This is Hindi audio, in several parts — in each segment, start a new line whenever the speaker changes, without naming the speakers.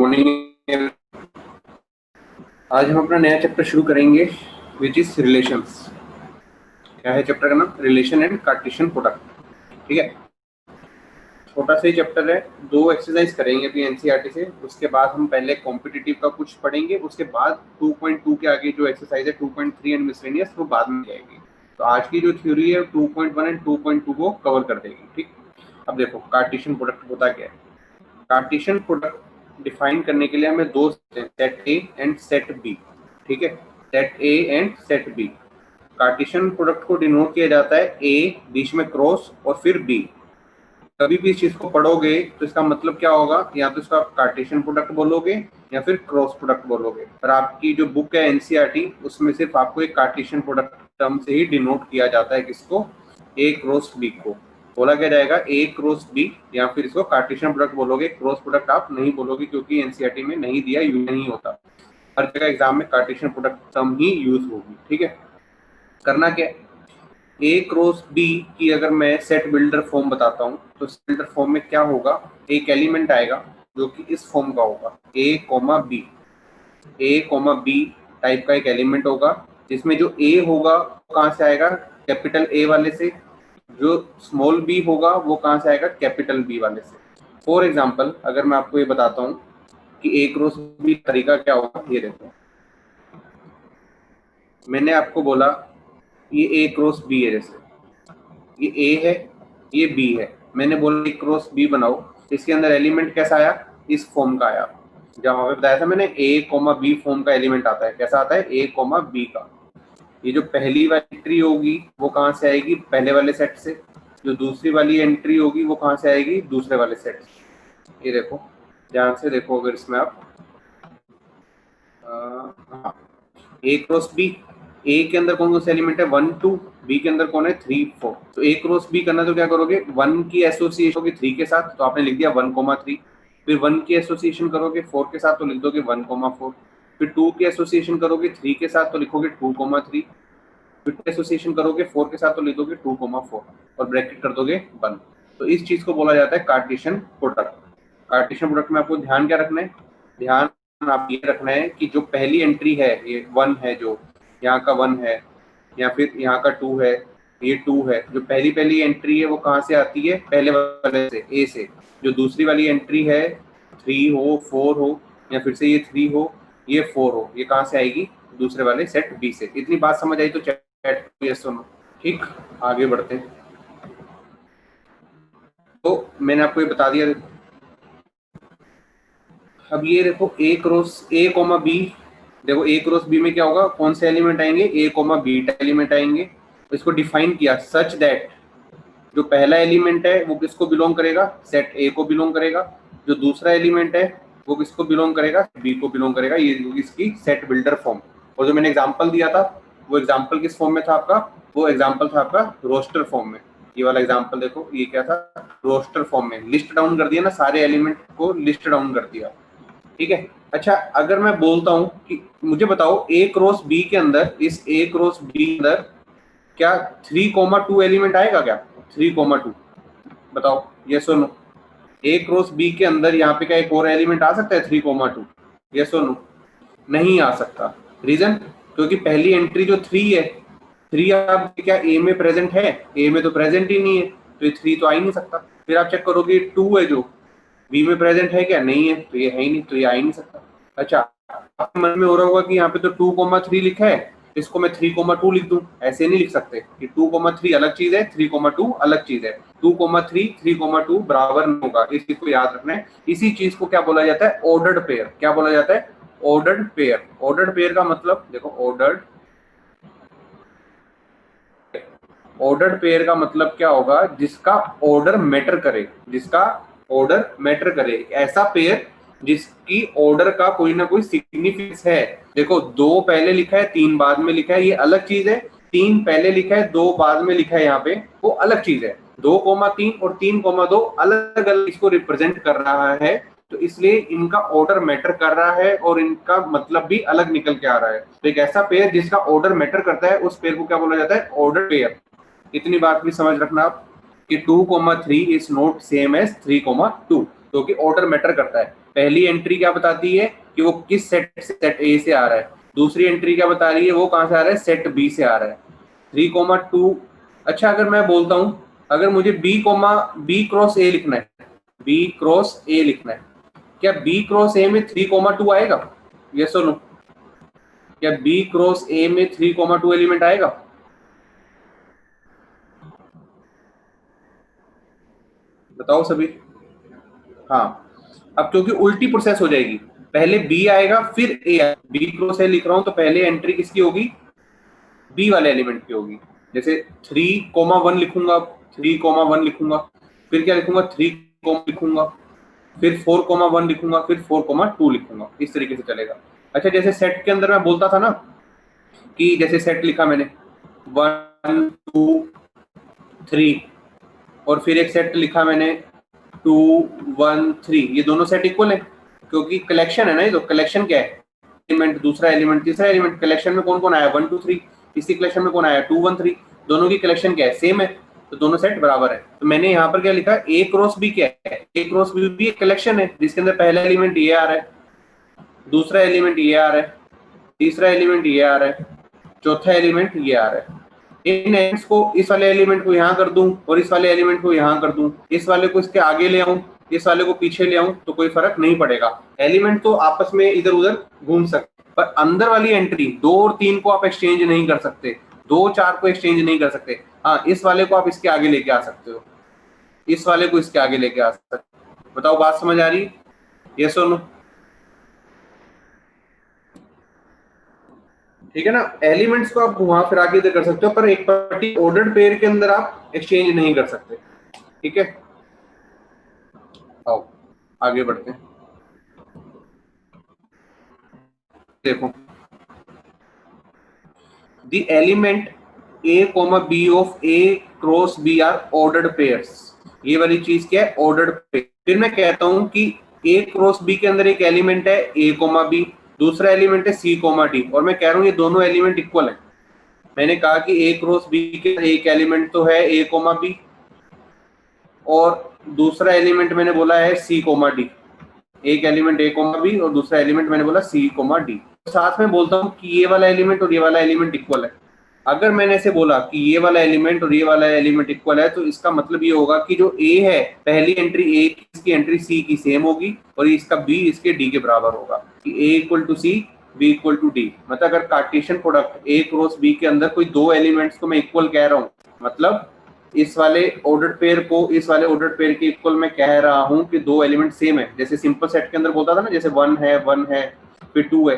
मॉर्निंग। आज हम अपना नया चैप्टर शुरू करेंगे विच इज रिलेशंस। क्या है चैप्टर का नाम? Relation and Cartesian product. ठीक है, छोटा सा ही चैप्टर है। 2 एक्सरसाइज करेंगे अभी एनसीईआरटी से। उसके बाद हम पहले कॉम्पिटिटिव का कुछ पढ़ेंगे, उसके बाद 2.2 के आगे जो एक्सरसाइज है 2.3 एंड मिसलेनियस वो बाद में जाएगी। तो आज की जो थ्योरी है 2.1 एंड 2.2 को कवर कर देगी। ठीक, अब देखो कार्टेशियन प्रोडक्ट होता क्या है। कार्टेशियन प्रोडक्ट डिफाइन करने के लिए हमें दो set A and set B. ठीक है, set A and set B. Cartesian product को डिनोट किया जाता है ए, बीच में क्रॉस और फिर बी। कभी भी इस चीज को पढ़ोगे तो इसका मतलब क्या होगा, या तो इसका कार्टेशियन प्रोडक्ट बोलोगे या फिर क्रॉस प्रोडक्ट बोलोगे। पर आपकी जो बुक है एनसीईआरटी उसमें सिर्फ आपको एक कार्टेशियन प्रोडक्ट टर्म से ही डिनोट किया जाता है। किसको? ए क्रॉस बी को बोला क्या जाएगा ए क्रॉस बी, या फिर इसको कार्टेशियन प्रोडक्ट बोलोगे। क्रॉस प्रोडक्ट आप नहीं बोलोगे क्योंकि एनसीईआरटी में नहीं दिया, यूज नहीं होता। हर जगह एग्जाम में कार्टेशियन प्रोडक्ट टर्म ही यूज होगी। ठीक है, करना क्या है, ए क्रॉस बी की अगर मैं सेट बिल्डर फॉर्म बताता हूँ तो सेट बिल्डर फॉर्म में क्या होगा, एक एलिमेंट आएगा जो कि इस फॉर्म का होगा ए कोमा बी। ए कोमा बी टाइप का एक एलिमेंट होगा जिसमें जो ए होगा वो कहाँ से आएगा, कैपिटल ए वाले से। जो स्मॉल बी होगा वो कहाँ से आएगा, कैपिटल बी वाले से। फॉर एग्जाम्पल अगर मैं आपको ये बताता हूँ कि ए क्रॉस बी तरीका क्या होगा, ये देखो। मैंने आपको बोला ये ए क्रॉस बी है, जैसे ये ए है ये बी है। मैंने बोला ए क्रॉस बी बनाओ, इसके अंदर एलिमेंट कैसा आया, इस फॉर्म का आया। जब वहां पे बताया था मैंने ए कोमा बी फॉर्म का एलिमेंट आता है। कैसा आता है, ए कोमा बी का। ये जो पहली वाली एंट्री होगी वो कहाँ से आएगी, पहले वाले सेट से। जो दूसरी वाली एंट्री होगी वो कहाँ से आएगी, दूसरे वाले सेट से। ये देखो ध्यान से देखो, अगर इसमें आप ए क्रॉस बी, ए के अंदर कौन कौन से एलिमेंट है 1 2, बी के अंदर कौन है 3 4। तो ए क्रॉस बी करना तो क्या करोगे, 1 की एसोसिएशन होगी 3 के साथ तो आपने लिख दिया 1,3। फिर 1 की एसोसिएशन करोगे 4 के साथ तो लिख दोगे 1,4। फिर 2 की एसोसिएशन करोगे 3 के साथ तो लिखोगे 2,3। फिर एसोसिएशन करोगे 4 के साथ तो लिख दोगे 2,4 और ब्रैकेट कर दोगे 1। तो इस चीज को बोला जाता है कार्टेशियन प्रोडक्ट। कार्टेशियन प्रोडक्ट में आपको ध्यान क्या रखना है, ध्यान आप ये रखना है कि जो पहली एंट्री है ये 1 है, जो यहाँ का 1 है या फिर यहाँ का 2 है, ये 2 है। जो पहली पहली एंट्री है वो कहाँ से आती है, पहले वाले से ए से। जो दूसरी वाली एंट्री है 3 हो 4 हो या फिर से ये 3 हो ये 4 हो, ये कहाँ से आएगी, दूसरे वाले सेट बी से। इतनी बात समझ आई तो चैट यस और नो। ठीक, आगे बढ़ते हैं। तो मैंने आपको ये बता दिया। अब ये देखो ए क्रॉस ए कोमा बी, देखो ए क्रॉस बी में क्या होगा, कौन से एलिमेंट आएंगे, ए कोमा बी एलिमेंट आएंगे। तो इसको डिफाइन किया सच दैट जो पहला एलिमेंट है वो किसको बिलोंग करेगा, सेट ए को बिलोंग करेगा। जो दूसरा एलिमेंट है वो किसको बिलोंग करेगा, बी को बिलोंग करेगा। ये इसकी सेट बिल्डर फॉर्म। और जो मैंने एग्जांपल दिया था वो एग्जांपल किस फॉर्म में था आपका, वो एग्जांपल था आपका रोस्टर फॉर्म में। ये वाला एग्जांपल देखो, ये क्या था, रोस्टर फॉर्म में लिस्ट डाउन कर दिया ना, सारे एलिमेंट को लिस्ट डाउन कर दिया। ठीक है, अच्छा अगर मैं बोलता हूं कि मुझे बताओ ए क्रॉस बी के अंदर, इस ए क्रॉस बी के अंदर क्या 3,2 एलिमेंट आएगा क्या, 3,2 बताओ यस और नो। ए क्रॉस बी के अंदर यहाँ पे क्या एक और एलिमेंट आ सकता है 3,2, यस और नो, नहीं आ सकता। रीजन, क्योंकि पहली एंट्री जो 3 है, 3 आप क्या ए में प्रेजेंट है, ए में तो प्रेजेंट ही नहीं है, तो ये 3 तो आ ही नहीं सकता। फिर आप चेक करोगे 2 है जो बी में प्रेजेंट है क्या, नहीं है, तो ये है ही नहीं, तो ये आ ही नहीं सकता। अच्छा आपके मन में हो रहा होगा कि यहाँ पे तो 2,3 लिखा है, इसको मैं 3,2 लिख दूं। ऐसे नहीं लिख सकते कि 2,3 अलग चीज है 3,2 अलग चीज है। 2,3 3,2 बराबर नहीं होगा, इस चीज को याद रखना है। इसी चीज को क्या बोला जाता है, ऑर्डर्ड पेयर। क्या बोला जाता है, ऑर्डर्ड पेयर। ऑर्डर्ड पेयर का मतलब देखो, ऑर्डर्ड पेयर का मतलब क्या होगा, जिसका ऑर्डर मैटर करे, जिसका ऑर्डर मैटर करे। ऐसा पेयर जिसकी ऑर्डर का कोई ना कोई सिग्निफिकेंस है। देखो 2 पहले लिखा है 3 बाद में लिखा है, ये अलग चीज है। 3 पहले लिखा है 2 बाद में लिखा है, यहाँ पे वो अलग चीज है। 2,3 और 3,2 अलग अलग इसको रिप्रेजेंट कर रहा है, तो इसलिए इनका ऑर्डर मैटर कर रहा है और इनका मतलब भी अलग निकल के आ रहा है। तो एक ऐसा पेयर जिसका ऑर्डर मैटर करता है उस पेयर को क्या बोला जाता है, ऑर्डर पेयर। इतनी बात भी समझ रखना आप कि 2,3 इज नॉट सेम एज 3,2, क्योंकि ऑर्डर मैटर करता है। पहली एंट्री क्या बताती है कि वो किस सेट से सेट ए से आ रहा है, दूसरी एंट्री क्या बता रही है वो कहाँ से आ रहा है, सेट बी से आ रहा है। 3,2। अच्छा अगर मैं बोलता हूँ अगर मुझे बी क्रॉस ए लिखना है, बी क्रॉस ए लिखना है, क्या बी क्रॉस ए में 3,2 आएगा? यस और नो? क्या बी क्रॉस ए में 3,2 एलिमेंट आएगा? बताओ सभी। हाँ, अब क्योंकि उल्टी प्रोसेस हो जाएगी, पहले बी आएगा फिर ए आएगा। बी क्रॉस ए लिख रहा हूं तो पहले एंट्री किसकी होगी, बी वाले एलिमेंट की होगी। जैसे 3,1 लिखूंगा, 3,1 लिखूंगा, फिर क्या लिखूंगा, 3, लिखूंगा, फिर 4,1 लिखूंगा, फिर 4,2 लिखूंगा, इस तरीके से चलेगा। अच्छा जैसे सेट के अंदर मैं बोलता था ना कि जैसे सेट लिखा मैंने 1 2 3, और फिर एक सेट लिखा मैंने 2 1 3, ये दोनों सेट इक्वल है क्योंकि कलेक्शन है ना, ये तो कलेक्शन क्या है, एलिमेंट दूसरा एलिमेंट तीसरा एलिमेंट, कलेक्शन में कौन कौन आया 1 2 3, इसी कलेक्शन में कौन आया 2 1 3, दोनों की कलेक्शन क्या है, सेम है, तो दोनों सेट बराबर है। तो मैंने यहाँ पर क्या लिखा, ए क्रॉस बी क्या है, ए क्रॉस बी भी एक कलेक्शन है जिसके अंदर पहला एलिमेंट ये आ रहा है, दूसरा एलिमेंट ये आ रहा है, तीसरा एलिमेंट ये आ रहा है, चौथा एलिमेंट ये आ रहा है। इन एलिमेंट्स को, इस वाले एलिमेंट को यहाँ कर दूं और इस वाले एलिमेंट को यहाँ कर दूं, इस वाले को इसके आगे ले आऊं, इस वाले को पीछे ले आऊं, तो कोई फर्क नहीं पड़ेगा। एलिमेंट तो आपस में इधर उधर घूम सकते, पर अंदर वाली एंट्री 2 और 3 को आप एक्सचेंज नहीं कर सकते, 2 4 को एक्सचेंज नहीं कर सकते। हाँ, इस वाले को आप इसके आगे लेके आ सकते हो, इस वाले को इसके आगे लेके आ सकते हो। बताओ बात समझ आ रही? यस और नो? ठीक है ना, एलिमेंट्स को आप घुमा फिरा के इधर कर सकते हो, पर एक पर्टिकुलर ऑर्डर्ड पेयर के अंदर आप एक्सचेंज नहीं कर सकते। ठीक है, आओ आगे बढ़ते हैं। देखो, the element A comma B of A cross B are ordered pairs, ये वाली चीज क्या है, ऑर्डर्ड पेयर। फिर मैं कहता हूं कि ए क्रॉस बी के अंदर एक एलिमेंट है ए कॉमा बी, दूसरा एलिमेंट है सी कॉमा डी, और मैं कह रहा हूं ये दोनों एलिमेंट इक्वल है। मैंने कहा कि ए क्रॉस बी के एक एलिमेंट तो है ए कोमा बी, और दूसरा एलिमेंट मैंने बोला है सी कोमा डी। एक एलिमेंट ए कोमा बी और दूसरा एलिमेंट मैंने बोला सी कोमा डी। साथ में बोलता हूँ कि ये वाला एलिमेंट और ये वाला एलिमेंट इक्वल है। अगर मैंने ऐसे बोला कि ये वाला एलिमेंट और ये वाला एलिमेंट इक्वल है, तो इसका मतलब ये होगा कि जो ए है, पहली एंट्री ए की, इसकी एंट्री सी की सेम होगी, और इसका बी इसके डी के बराबर होगा, कि A equal to C, B equal to D. मतलब अगर Cartesian product A cross B के अंदर कोई दो एलिमेंट्स को मैं इक्वल कह रहा हूँ, मतलब इस वाले ऑर्डर्ड पेयर को इस वाले ऑर्डर्ड पेयर के इक्वल मैं कह रहा हूँ कि दो एलिमेंट सेम है। जैसे सिंपल सेट के अंदर बोलता था ना, जैसे 1 है फिर 2 है,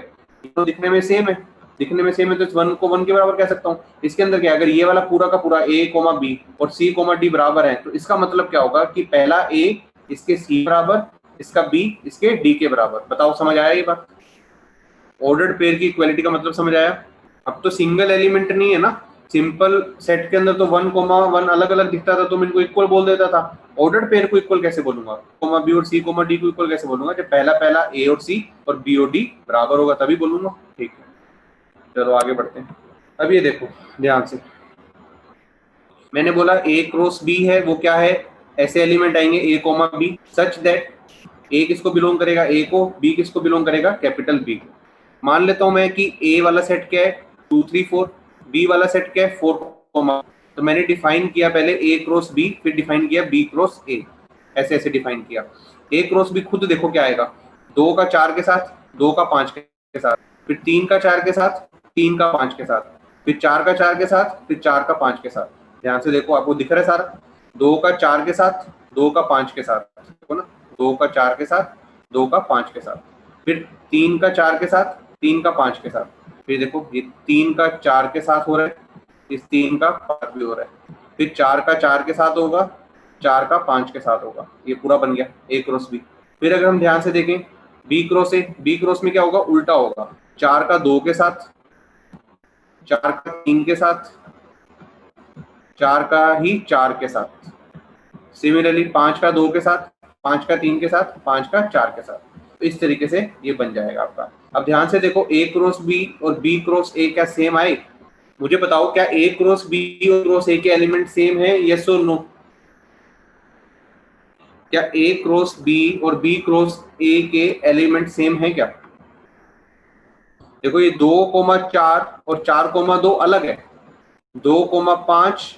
तो दिखने में सेम है, दिखने में सेम है, तो इस 1 को 1 के बराबर कह सकता हूँ। इसके अंदर क्या, अगर ये वाला पूरा का पूरा ए कोमा बी और सी कोमा डी बराबर है, तो इसका मतलब क्या होगा कि पहला ए इसके सी बराबर, इसका बी इसके डी के बराबर। बताओ समझ आया ये बात? ऑर्डर्ड पेयर की इक्वालिटी का मतलब समझ आया? अब तो सिंगल एलिमेंट नहीं है ना, सिंपल सेट के अंदर तो 1,1 अलग अलग दिखता था तो मैं इनको इक्वल बोल देता था। ऑर्डर्ड पेयर को इक्वल कैसे बोलूंगा, कोमा बी और सी कोमा डी को इक्वल कैसे बोलूंगा, जब पहला पहला ए और सी और बी और डी बराबर होगा तभी बोलूंगा। ठीक है, चलो आगे बढ़ते हैं। अब ये देखो ध्यान से, मैंने बोला ए क्रॉस बी है, वो क्या है, ऐसे एलिमेंट आएंगे ए कोमा बी सच दैट ए किसको बिलोंग करेगा, ए को, बी किसको बिलोंग करेगा, कैपिटल बी को। मान लेता हूं मैं कि ए वाला सेट क्या है 2 3 4, बी वाला सेट क्या है 4 कोमा। तो मैंने डिफाइन किया पहले ए क्रॉस बी, फिर डिफाइन किया बी क्रॉस ए, ऐसे ऐसे डिफाइन किया। ए क्रॉस बी खुद देखो क्या आएगा, 2 का 4 के साथ, 2 का 5 के साथ, फिर 3 का 4 के साथ, 3 का 5 के साथ, फिर 4 का 4 के साथ, फिर 4 का 5 के साथ। ध्यान से देखो, आपको दिख रहा है सारा, 2 का 4 के साथ, 2 का 5 के साथ, देखो ना, 2 का 4 के साथ, 2 का 5 के साथ, फिर 3 का 4 के साथ, 3 का 5 के साथ, फिर देखो ये 3 का 4 के साथ हो रहा है, इस 3 का 5 भी हो रहा है, फिर 4 का 4 के साथ होगा, 4 का 5 के साथ होगा, ये पूरा बन गया ए क्रॉस बी। फिर अगर हम ध्यान से देखें B cross A, B cross में क्या होगा, उल्टा होगा, 4 का 2 के साथ, 4 का 3 के साथ, 4 का ही 4 के साथ, सिमिलरली 5 का 2 के साथ, 5 का 3 के साथ, 5 का 4 के साथ। तो इस तरीके से ये बन जाएगा आपका। अब ध्यान से देखो, ए क्रॉस बी और बी क्रॉस ए क्या सेम आए? मुझे बताओ क्या ए क्रॉस बी और क्रॉस ए के एलिमेंट सेम है, यस और नो? क्या ए क्रॉस बी और बी क्रॉस ए के एलिमेंट सेम है क्या? देखो ये 2,4 और 4,2 अलग है, 2,5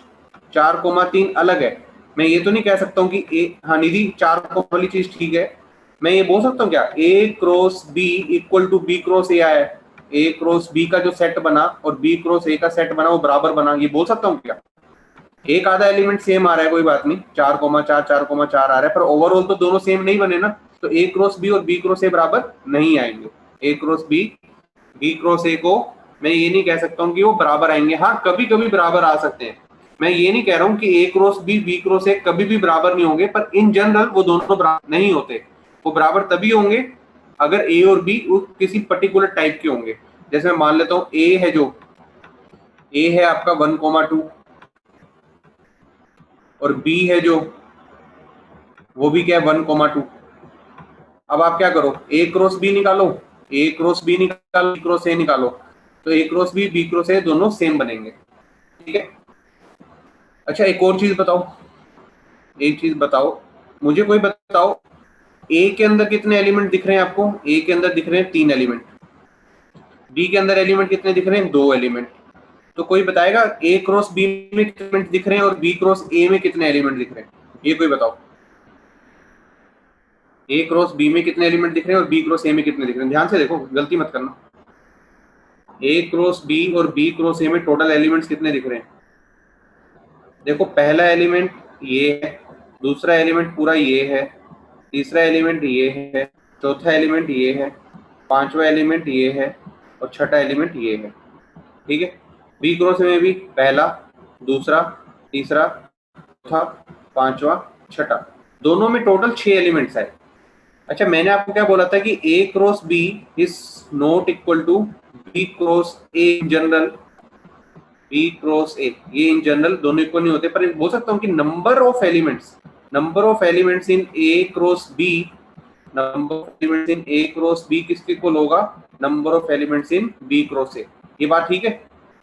4,3 अलग है। मैं ये तो नहीं कह सकता हूँ कि ए, हाँ निधि 4 वाली चीज ठीक है, मैं ये बोल सकता हूँ क्या A cross B equal to B cross A आया है, ए क्रॉस बी का जो सेट बना और बी क्रॉस ए का सेट बना वो बराबर बना, ये बोल सकता हूँ क्या? एक आधा एलिमेंट सेम आ रहा है कोई बात नहीं, 4,4 4,4 आ रहा है, पर ओवरऑल तो दोनों सेम नहीं बने ना, तो ए क्रॉस बी और बी क्रॉस ए बराबर नहीं आएंगे। A cross B B cross A को मैं ये नहीं कह सकता हूँ कि वो बराबर आएंगे, हाँ कभी कभी बराबर आ सकते हैं। मैं ये नहीं कह रहा हूँ कि A cross B B cross A कभी भी बराबर नहीं होंगे, पर इन जनरल वो दोनों बराबर नहीं होते। वो बराबर तभी होंगे अगर ए और बी किसी पर्टिकुलर टाइप के होंगे। जैसे मैं मान लेता हूँ ए है, जो ए है आपका 1,2 और बी है जो वो भी क्या है 1,2। अब आप क्या करो, ए क्रॉस बी निकालो, ए क्रॉस बी निकालो, बी क्रॉस ए निकालो, तो A cross B B cross A दोनों सेम बनेंगे। ठीक है। अच्छा एक और चीज बताओ, एक चीज बताओ, मुझे कोई बताओ ए के अंदर कितने एलिमेंट दिख रहे हैं आपको? ए के अंदर दिख रहे हैं 3 एलिमेंट, बी के अंदर एलिमेंट कितने दिख रहे हैं? 2 एलिमेंट। तो कोई बताएगा ए क्रॉस बी में कितने एलिमेंट दिख रहे हैं और बी क्रॉस ए में कितने एलिमेंट दिख रहे हैं? ये कोई बताओ, ए क्रॉस बी में कितने एलिमेंट दिख रहे हैं और बी क्रॉस ए में कितने दिख रहे हैं? ध्यान से देखो, गलती मत करना। ए क्रॉस बी और बी क्रॉस ए में टोटल एलिमेंट्स कितने दिख रहे हैं? देखो पहला एलिमेंट ये है, दूसरा एलिमेंट पूरा ये है, तीसरा एलिमेंट ये है, चौथा एलिमेंट ये है, पांचवा एलिमेंट ये है और छठा एलिमेंट ये है। ठीक है। बी क्रॉस में भी पहला, दूसरा, तीसरा, चौथा, पांचवा, छठा, दोनों में टोटल 6 एलिमेंट्स है। अच्छा मैंने आपको क्या बोला था कि A cross B is not equal to B cross A in general, B cross A ये इन जनरल दोनों इक्वल नहीं होते, पर बोल सकता हूँ कि number of elements in A cross B, number of elements in A cross B किसके इक्वल होगा? Number of elements in B cross A. ये बात ठीक है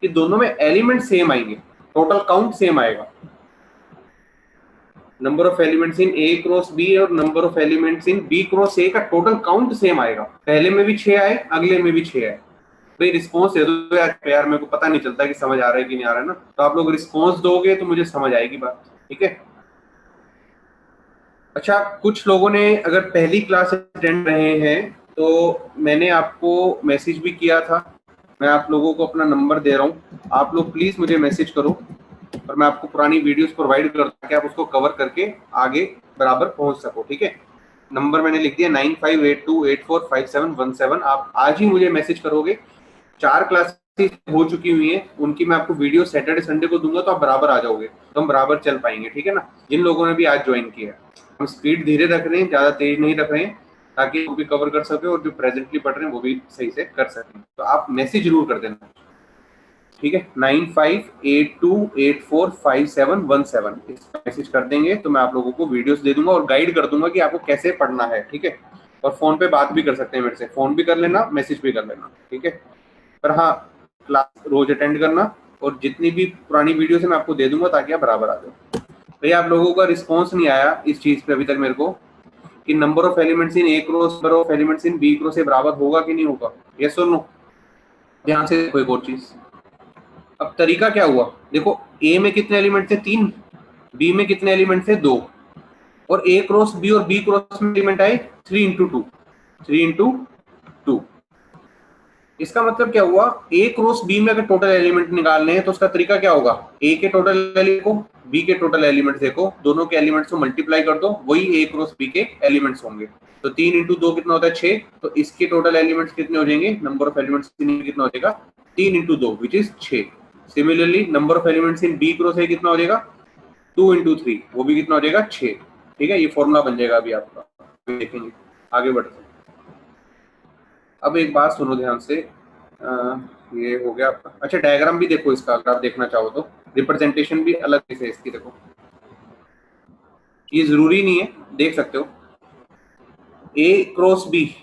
कि दोनों में एलिमेंट सेम आएंगे, टोटल काउंट सेम आएगा। Number of elements in A cross B और number of elements in B cross A का टोटल काउंट सेम आएगा। पहले में भी 6 आए, अगले में भी 6 आए। भाई रिस्पॉन्स दे दो यार, मेरे को पता नहीं चलता कि समझ आ रहा है कि नहीं आ रहा है ना, तो आप लोग रिस्पॉन्स दोगे तो मुझे समझ आएगी बात। ठीक है। अच्छा कुछ लोगों ने अगर पहली क्लास अटेंड रहे हैं तो मैंने आपको मैसेज भी किया था, मैं आप लोगों को अपना नंबर दे रहा हूँ, आप लोग प्लीज मुझे मैसेज करो और मैं आपको पुरानी वीडियोस प्रोवाइड करता हूँ कि आप उसको कवर करके आगे बराबर पहुंच सको। ठीक है। नंबर मैंने लिख दिया 9582845717। आप आज ही मुझे मैसेज करोगे, 4 क्लासेस हो चुकी हुई हैं, उनकी मैं आपको वीडियो सैटरडे संडे को दूंगा, तो आप बराबर आ जाओगे, तो हम बराबर चल पाएंगे। ठीक है ना। जिन लोगों ने भी आज ज्वाइन किया है, हम स्पीड धीरे रख रहे हैं, ज्यादा तेज नहीं रख रहे हैं, ताकि वो भी कवर कर सके और जो प्रेजेंटली पढ़ रहे हैं वो भी सही से कर सकें। तो आप मैसेज जरूर कर देना। ठीक है। 9582845717 इस मैसेज कर देंगे तो मैं आप लोगों को वीडियोस दे दूंगा और गाइड कर दूंगा कि आपको कैसे पढ़ना है। ठीक है। और फोन पे बात भी कर सकते हैं मेरे से, फोन भी कर लेना, मैसेज भी कर लेना। ठीक है। पर हाँ क्लास रोज अटेंड करना और जितनी भी पुरानी वीडियो है मैं आपको दे दूंगा ताकि आप बराबर आ जाओ। भैया आप लोगों का रिस्पॉन्स नहीं आया इस चीज पे अभी तक मेरे को कि number of elements in A cross number of elements in B cross से बराबर होगा कि नहीं होगा। यस और नो? ध्यान से देखो एक और चीज। अब तरीका क्या हुआ, देखो ए में कितने एलिमेंट थे? 3, बी में कितने एलिमेंट थे? 2, और ए क्रॉस बी और बी क्रॉस में एलिमेंट आए 3 इंटू 2, 3 इंटू 2। इसका मतलब क्या हुआ, ए क्रॉस बी में अगर टोटल एलिमेंट निकालने हैं तो उसका तरीका क्या होगा, ए के टोटल एलिमेंट को बी के टोटल एलिमेंट देखो, दोनों के एलिमेंट्स को मल्टीप्लाई कर दो, वही ए क्रॉस बी के एलिमेंट्स होंगे। तो 3 इंटू 2 कितना होता है? 6। तो इसके टोटल एलिमेंट्स कितने हो जाएंगे? नंबर ऑफ एलिमेंट्स कितना हो जाएगा? 3 into 2 which is 6। Similarly number of elements in B cross A कितना हो जाएगा? 2 इंटू 3, वो भी कितना हो जाएगा? 6। ठीक है। ये फॉर्मूला बन जाएगा अभी आपका, देखेंगे आगे बढ़ते हैं। अब एक बात सुनो ध्यान से, ये हो गया आपका। अच्छा डायग्राम भी देखो इसका, अगर आप देखना चाहो तो रिप्रेजेंटेशन भी अलग है इसकी। देखो ये जरूरी नहीं है, देख सकते हो ए क्रॉस बी,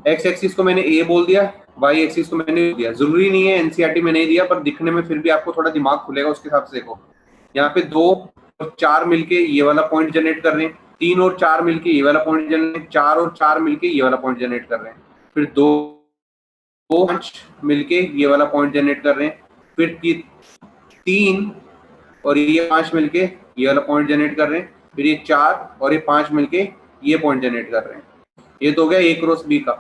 एक्स एक्सिस को मैंने ए बोल दिया, वाई एक्सिस को मैंने दिया, जरूरी नहीं है, एनसीईआरटी में नहीं दिया, पर दिखने में फिर भी आपको थोड़ा दिमाग खुलेगा उसके हिसाब से। देखो यहाँ पे 2 और 4 मिलके ये वाला पॉइंट जनरेट कर रहे हैं, 3 और 4 मिलके ये वाला पॉइंट जनरेट, 4 और 4 मिलके ये वाला पॉइंट जनरेट कर रहे हैं, फिर 2 5 मिलके ये वाला पॉइंट जनरेट कर रहे हैं, फिर 3 और ये 5 मिलके ये वाला पॉइंट जनरेट कर रहे हैं, फिर ये 4 और ये 5 मिलके ये पॉइंट जनरेट कर रहे हैं। ये तो हो गया ए क्रॉस बी का।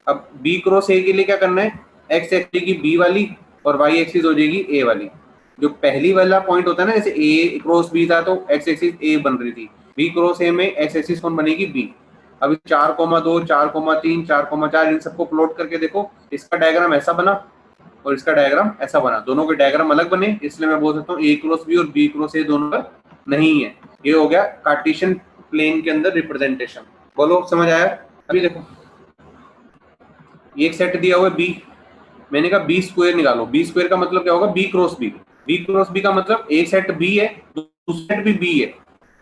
अब बी क्रॉस ए के लिए क्या करना है, एक्स एक्सिस की बी वाली और वाई एक्सिस हो जाएगी ए वाली। जो पहली वाला पॉइंट होता है ना, जैसे ए क्रॉस बी था तो एक्स एक्सिस ए बन रही थी, बी क्रॉस ए में एक्स एक्सिस कौन बनेगी बी। अब 4,2 4,3 4,4 इन सबको प्लॉट करके देखो, इसका डायग्राम ऐसा बना और इसका डायग्राम ऐसा बना, दोनों के डायग्राम अलग बने, इसलिए मैं बोल सकता हूँ ए क्रॉस बी और बी क्रॉस ए दोनों का नहीं है। ये हो गया कार्टेशियन प्लेन के अंदर रिप्रेजेंटेशन। बोलो समझ आया। अभी देखो ये एक सेट दिया हुआ है बी, मैंने कहा बी स्क्वायर निकालो। बी स्क्वायर का मतलब क्या होगा, B cross B. B cross B का मतलब एक सेट बी है, दूसरा सेट भी बी है,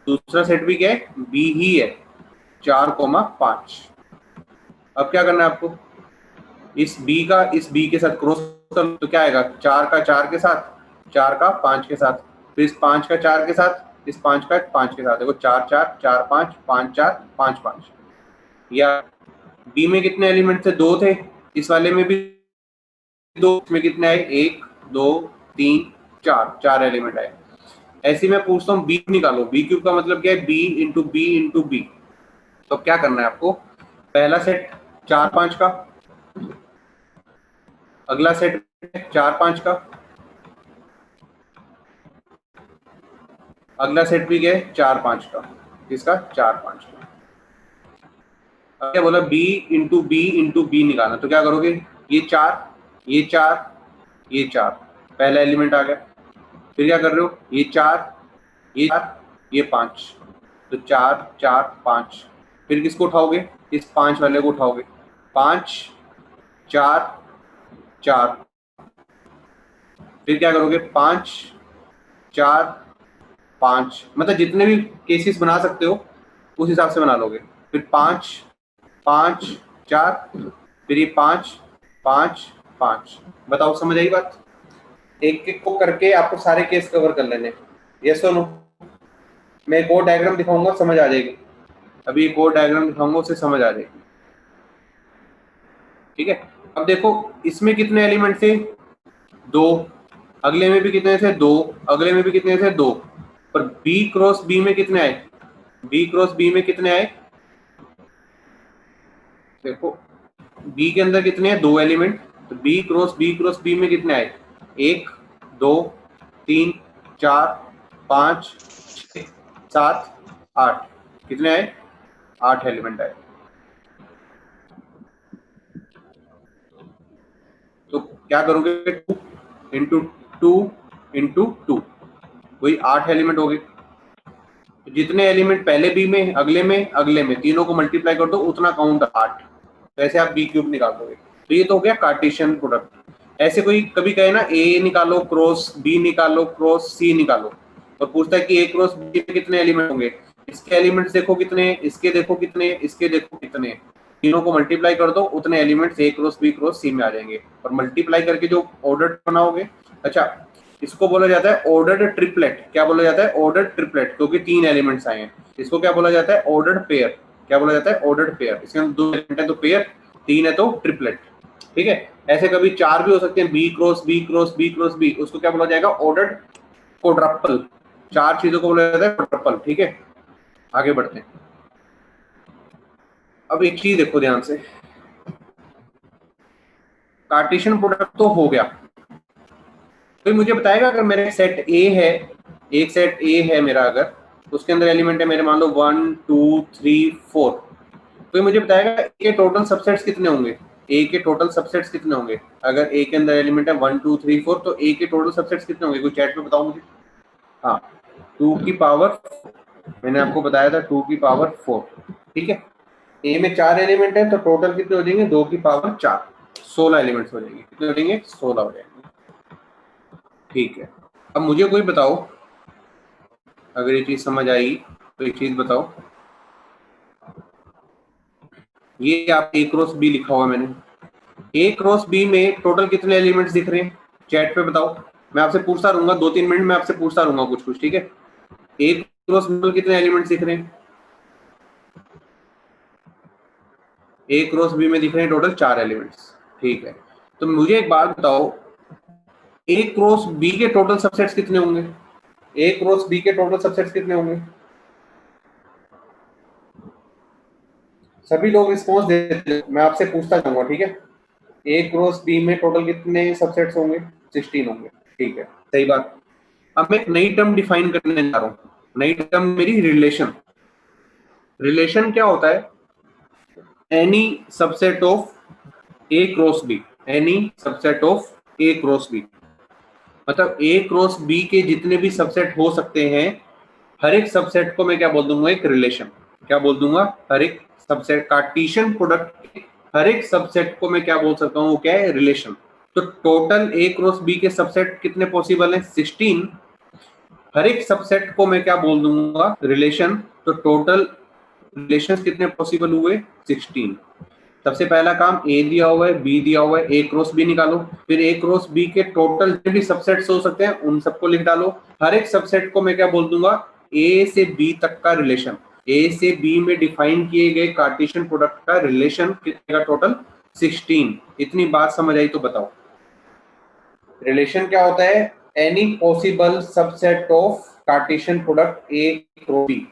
दूसरा सेट भी क्या है, बी ही है, 4,5। अब क्या करना है आपको, इस बी का इस बी के साथ क्रॉस कर, तो क्या आएगा, 4 का 4 के साथ, 4 का 5 के साथ, फिर इस 5 का 4 के साथ, इस 5 का 5 के साथ। देखो 4 4 4 5 5 4 5 5। या बी में कितने एलिमेंट थे, 2 थे, इस वाले में भी 2, में कितने आए, 1 2 3 4, 4 एलिमेंट आए। ऐसे मैं पूछता हूँ बी निकालो। बी क्यूब का मतलब क्या है, B into B into B. तो क्या करना है आपको, पहला सेट 4 5 का, अगला सेट 4 5 का, अगला सेट भी क्या है 4 5 का, किसका 4 5 का। अब क्या बोला, बी इंटू बी निकालना, तो क्या करोगे, ये 4 ये 4 ये 4, पहला एलिमेंट आ गया। फिर क्या कर रहे हो, ये 4 ये 4 ये 5, तो 4 4 5। फिर किसको उठाओगे, इस 5 वाले को उठाओगे, 5 4 4। फिर क्या करोगे, 5 4 5, मतलब जितने भी केसेस बना सकते हो उस हिसाब से बना लोगे। फिर 5 5 4, फिर ये 5 5 5। बताओ समझ आई बात। एक एक को करके आपको सारे केस कवर कर लेने। यस और नो। मैं एक और डायग्राम दिखाऊंगा, समझ आ जाएगी। अभी एक और डायग्राम दिखाऊंगा, उससे समझ आ जाएगी। ठीक है। अब देखो इसमें कितने एलिमेंट थे, 2, अगले में भी कितने थे, 2, अगले में भी कितने थे, 2। पर बी क्रॉस बी में कितने आए, बी क्रॉस बी में कितने आए, देखो बी के अंदर कितने हैं, 2 एलिमेंट, तो बी क्रॉस बी में कितने आए, 1 2 3 4 5 6 7 8। कितने आए, 8 एलिमेंट आए। तो क्या करोगे, 2 इंटू 2 इंटू 2, वही 8 एलिमेंट हो गए। तो जितने एलिमेंट पहले बी में, अगले में तीनों को मल्टीप्लाई कर दो, उतना काउंट 8। तो ऐसे आप बी क्यूब निकाल दोगे। तो ये तो हो गया कार्टेशियन प्रोडक्ट। ऐसे कोई कभी कहे ना, ए निकालो क्रॉस बी निकालो क्रॉस सी निकालो, और पूछता है कि ए क्रॉस बी में कितने एलिमेंट होंगे, इसके एलिमेंट्स देखो कितने, इसके देखो कितने, इसके देखो कितने, तीनों को मल्टीप्लाई कर दो, उतने एलिमेंट्स ए क्रॉस बी क्रॉस सी में आ जाएंगे। और मल्टीप्लाई करके जो ऑर्डर बनाओगे, अच्छा इसको बोला जाता है ऑर्डर्ड ट्रिपलेट। क्या बोला जाता है, ऑर्डर्ड ट्रिपलेट, क्योंकि 3 एलिमेंट्स आए हैं। इसको क्या बोला जाता है, ऑर्डर्ड पेयर। क्या बोला जाता है, ऑर्डर्ड पेयर। इसके अंदर 2 एलिमेंट है तो पेयर, 3 है तो ट्रिपलेट। ठीक है। ऐसे कभी 4 भी हो सकते हैं, B cross B cross B cross B, उसको क्या बोला जाएगा, ऑर्डर्ड क्वाड्रपल। 4 चीजों को बोला जाता है क्वाड्रपल। ठीक है, आगे बढ़ते हैं। अब एक चीज देखो ध्यान से, कार्टेशियन प्रोडक्ट तो हो गया। तो मुझे बताएगा, अगर मेरे सेट ए है, एक सेट ए है मेरा, अगर उसके अंदर एलिमेंट है मेरे, मान लो 1 2 3 4, तो ये मुझे बताएगा ए के टोटल सबसेट्स कितने होंगे, ए के टोटल सबसेट्स कितने होंगे। अगर ए के अंदर एलिमेंट है 1 2 3 4, तो ए के टोटल सबसेट्स कितने होंगे, कोई चैट में बताओ मुझे। हाँ 2 की पावर, मैंने आपको बताया था 2 की पावर 4। ठीक है। ए में 4 एलिमेंट है, तो टोटल कितने हो जाएंगे, 2 की पावर 4, 16 एलिमेंट्स हो जाएंगे। कितने हो जाएंगे, 16 हो जाएंगे। ठीक है। अब मुझे कोई बताओ, अगर ये चीज समझ आएगी तो एक चीज बताओ, ये आप ए क्रॉस बी लिखा हुआ मैंने, ए क्रॉस बी में टोटल कितने एलिमेंट्स दिख रहे हैं, चैट पे बताओ। मैं आपसे पूछता रहूंगा, 2-3 मिनट में आपसे पूछता रहूंगा कुछ कुछ। ठीक है। ए क्रॉस बी में कितने एलिमेंट्स दिख रहे हैं, ए क्रॉस बी में दिख रहे हैं टोटल 4 एलिमेंट्स, ठीक है। तो मुझे एक बात बताओ, ए क्रॉस बी के टोटल सबसेट्स कितने होंगे? ए क्रॉस बी के टोटल सबसेट्स कितने होंगे? सभी लोग रिस्पॉन्स देते हैं, मैं आपसे पूछता जाऊंगा, ठीक है। ए क्रॉस बी में टोटल कितने सबसेट्स होंगे? 16 होंगे, ठीक है, सही बात। अब मैं एक नई टर्म डिफाइन करने जा रहा हूँ, नई टर्म मेरी रिलेशन। रिलेशन क्या होता है? Any subset of A cross B, any subset of A cross B, मतलब ए क्रॉस बी के जितने भी सबसेट हो सकते हैं, हर एक सबसेट को मैं क्या बोल दूंगा? एक रिलेशन। क्या बोल दूंगा? हर एक सबसेट, कार्टेशियन प्रोडक्ट के हर एक सबसेट को मैं क्या बोल सकता हूँ? वो क्या है? रिलेशन। तो टोटल ए क्रॉस बी के सबसेट कितने पॉसिबल हैं? 16। हर एक सबसेट को मैं क्या बोल दूंगा? रिलेशन। तो टोटल रिलेशंस कितने पॉसिबल हुए? 16। सबसे पहला काम, ए दिया हुआ है, बी दिया हुआ है, ए क्रॉस बी निकालो। फिर ए क्रॉस बी के टोटल जितने भी सबसेट्स हो सकते हैं उन सबको लिख डालो। हर एक सबसेट को मैं क्या बोल दूंगा? ए से बी तक का रिलेशन। ए से बी में डिफाइन किए गए कार्टेशियन प्रोडक्ट का रिलेशन कितने का? टोटल 16। इतनी बात समझ आई तो बताओ, रिलेशन क्या होता है? Any possible subset of cartesian product A cross B.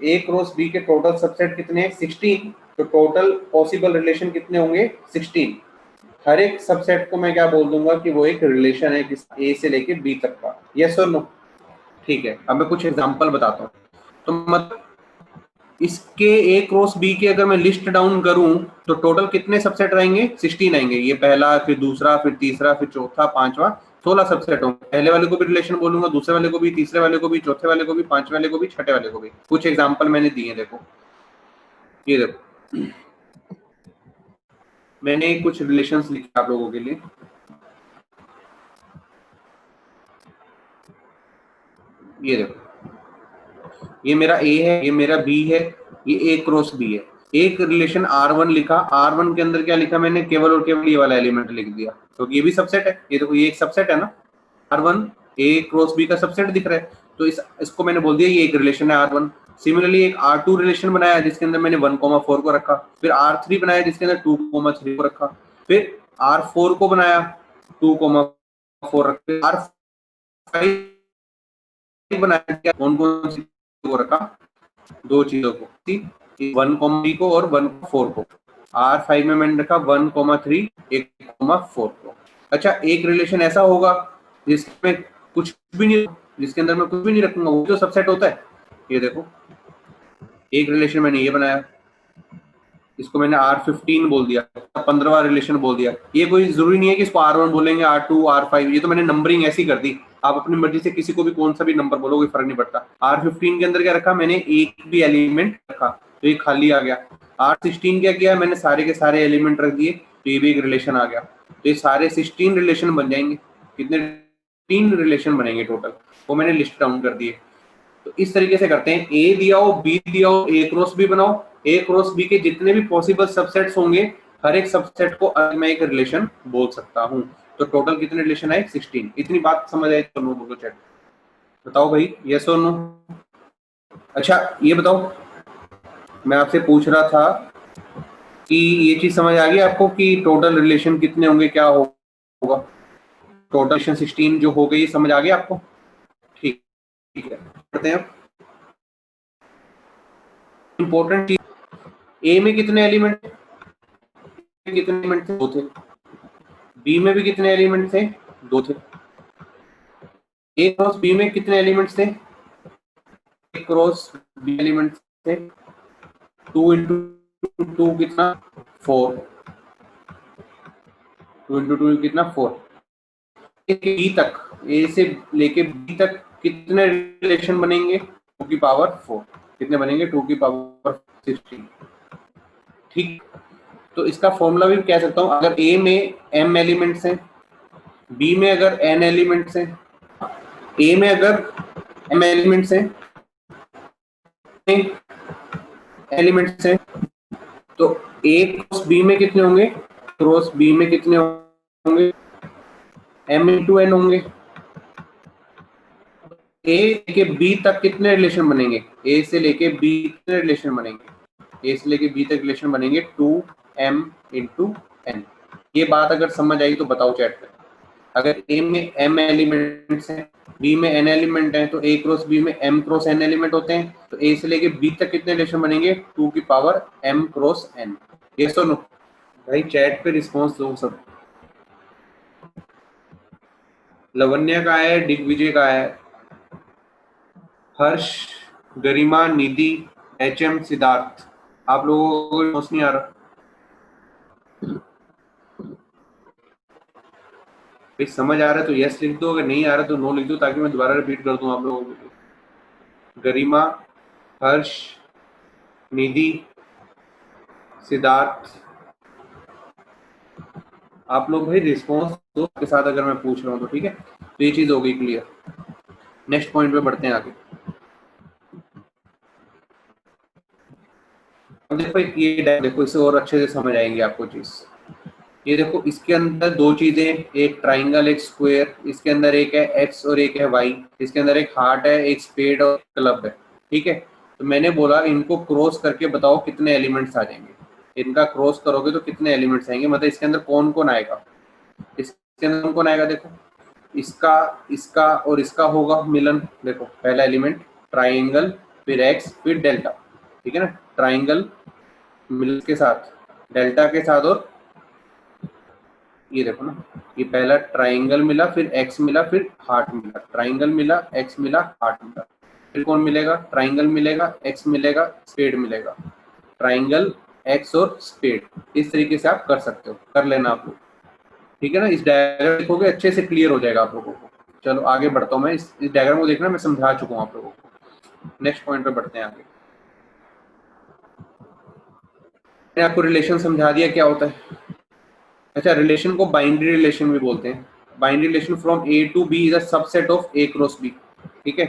A cross B के टोटल सबसेट कितने हैं? 16। तो टोटल पॉसिबल रिलेशन कितने होंगे? 16। हर एक सबसेट को मैं क्या बोल दूंगा कि वो एक रिलेशन है, किस ए से लेके बी तक का। यस और नो? ठीक है, अब मैं कुछ एग्जांपल बताता हूँ। तो मतलब इसके ए क्रॉस बी के अगर मैं लिस्ट डाउन करूं तो टोटल कितने सबसेट रहेंगे? 16 आएंगे। ये पहला, फिर दूसरा, फिर तीसरा, फिर चौथा, पांचवा, 16 सबसेट होंगे। पहले वाले को भी रिलेशन बोलूंगा, दूसरे वाले को भी, तीसरे वाले को भी, चौथे वाले को भी, पांचवे वाले को भी, छठे वाले को भी। कुछ एग्जाम्पल मैंने दिए, देखो। ये देखो, मैंने कुछ रिलेशंस लिखे आप लोगों के लिए। ये देखो, ये मेरा ए है, ये मेरा बी है, ये ए क्रॉस बी है। एक रिलेशन R1 लिखा, R1 के अंदर क्या लिखा मैंने? केवल और केवल ये वाला एलिमेंट लिख दिया, तो ये भी सबसेट है। ये देखो, ये एक सबसेट है ना, R1 ए क्रॉस बी का सबसेट दिख रहा है। तो इसको मैंने बोल दिया ये एक रिलेशन है R1। सिमिलरली एक R2 रिलेशन बनाया जिसके अंदर मैंने 1,4 को रखा। फिर R3 बनाया जिसके अंदर 2,3 को रखा। फिर R4 को बनाया, 2,4 रखा। R5 बनाया, कौन कौन सी को रखा? दो चीजों को, 1,3 को और 1,4 को। R5 में मैंने रखा 1,3, 1,4 को। अच्छा, एक रिलेशन ऐसा होगा जिसमें कुछ भी नहीं, जिसके अंदर मैं कुछ भी नहीं रखूंगा, वो जो सबसेट होता है। ये देखो, एक रिलेशन मैंने ये बनाया, इसको मैंने R15 बोल दिया, 15वां रिलेशन बोल दिया। ये कोई जरूरी नहीं है कि इसको R1 बोलेंगे, R2, R5, ये तो मैंने नंबरिंग ऐसी कर दी। आप अपनी मर्जी से किसी को भी कौन सा भी नंबर बोलो, कोई फर्क नहीं पड़ता। R15 के अंदर क्या रखा मैंने? एक भी एलिमेंट रखा तो ये खाली आ गया। R16 क्या किया मैंने? सारे के सारे एलिमेंट रख दिए, तो ये भी एक रिलेशन आ गया। तो ये सारे 16 रिलेशन बन जाएंगे। कितने? 3 रिलेशन बनेंगे टोटल, वो मैंने लिस्ट डाउन कर दिए। तो इस तरीके से करते हैं, ए दिया हो, बी दिया हो, ए क्रॉस बी बनाओ। ए क्रॉस बी के जितने भी पॉसिबल सबसेट्स होंगे, हर एक सबसेट को मैं एक रिलेशन बोल सकता हूँ। तो टोटल कितने रिलेशन आए? 16। इतनी बात समझ आए तो नो बोलो चैट, बताओ भाई, यस और नो। अच्छा ये बताओ, मैं आपसे पूछ रहा था कि ये चीज समझ आ गई आपको कि टोटल रिलेशन कितने होंगे, क्या होगा? टोटल रिलेशन 16 जो हो गई, समझ आ गया आपको? ठीक है, करते हैं। इंपॉर्टेंट चीज, ए में कितने एलिमेंट थे? 2 थे। बी में भी कितने एलिमेंट थे? 2 थे। ए क्रॉस बी में कितने एलिमेंट्स थे? ए क्रॉस बी एलिमेंट्स थे 2 इंटू 2 कितना? 4। 2 इंटू 2 कितना? 4। बी तक, ए से लेके बी तक कितने रिलेशन बनेंगे? 2 की पावर 4। कितने बनेंगे? 2 की पावर 16। ठीक, तो इसका फॉर्मूला भी कह सकता हूं, अगर ए में m एलिमेंट्स हैं, बी में अगर n एलिमेंट्स हैं, ए में अगर m एलिमेंट्स हैं, एलिमेंट्स हैं, तो ए क्रॉस बी में कितने होंगे? क्रॉस बी में कितने होंगे? m इंटू n होंगे। ए लेके बी तक कितने रिलेशन बनेंगे? ए से लेके बी कितने रिलेशन बनेंगे? ए से लेके बी तक रिलेशन बनेंगे 2 m इंटू n। ये बात अगर समझ आई तो बताओ चैट में। अगर A में m एलिमेंट्स हैं, B में n एलिमेंट हैं, तो A क्रॉस B में m क्रॉस n एलिमेंट होते हैं, तो A से लेके B तक कितने रिलेशन बनेंगे? 2 की पावर m क्रॉस n। ये सुनो भाई, चैट पे रिस्पॉन्स दो सब। लवन्या का है, दिग्विजय का है, हर्ष, गरिमा, निधि, HM, सिद्धार्थ। आप लोगों को रिस्पॉन्स नहीं आ रहा? भाई समझ आ रहा है तो यस लिख दो, अगर नहीं आ रहा तो नो लिख दो, ताकि मैं दोबारा रिपीट कर दूं आप लोगों को। गरिमा, हर्ष, निधि, सिद्धार्थ। आप लोग भाई रिस्पॉन्स दो के साथ अगर मैं पूछ रहा हूँ तो, ठीक है। तो ये चीज हो गई क्लियर। नेक्स्ट पॉइंट पे बढ़ते हैं आगे। अब देखो ये देखो, इससे और अच्छे से समझ आएंगे आपको चीज। ये देखो, इसके अंदर दो चीजें, एक ट्राइंगल एक स्क्वायर, इसके अंदर एक है एक्स और एक है वाई, इसके अंदर एक हार्ट है, एक स्पेड और क्लब है, ठीक है। तो मैंने बोला इनको क्रॉस करके बताओ कितने एलिमेंट्स आ जाएंगे। इनका क्रॉस करोगे तो कितने एलिमेंट्स आएंगे, मतलब इसके अंदर कौन कौन आएगा। इसके अंदर कौन कौन आएगा, देखो इसका, इसका और इसका होगा मिलन। देखो पहला एलिमेंट ट्राइंगल, फिर एक्स, फिर डेल्टा, ठीक है ना। ट्राइंगल मिल के साथ, डेल्टा के साथ, और ये देखो ना, ये पहला ट्राइंगल मिला, फिर एक्स मिला, फिर हार्ट मिला, ट्राइंगल मिला, एक्स मिला, हार्ट मिला। फिर कौन मिलेगा? ट्राइंगल मिलेगा, एक्स मिलेगा, स्पेड मिलेगा। ट्राइंगल, एक्स और स्पेड, इस तरीके से आप कर सकते हो, कर लेना आप लोग, ठीक है ना। इस डायग्राम देखोगे अच्छे से क्लियर हो जाएगा आप लोगों को। चलो आगे बढ़ता हूँ मैं, इस डायग्राम को देखना, मैं समझा चुका हूँ आप लोगों को। नेक्स्ट पॉइंट पे बढ़ते हैं आगे। मैंने आपको रिलेशन समझा दिया क्या होता है। अच्छा, रिलेशन को बाइनरी रिलेशन भी बोलते हैं। Binary relation from A to B is a subset of A cross B, ठीक है।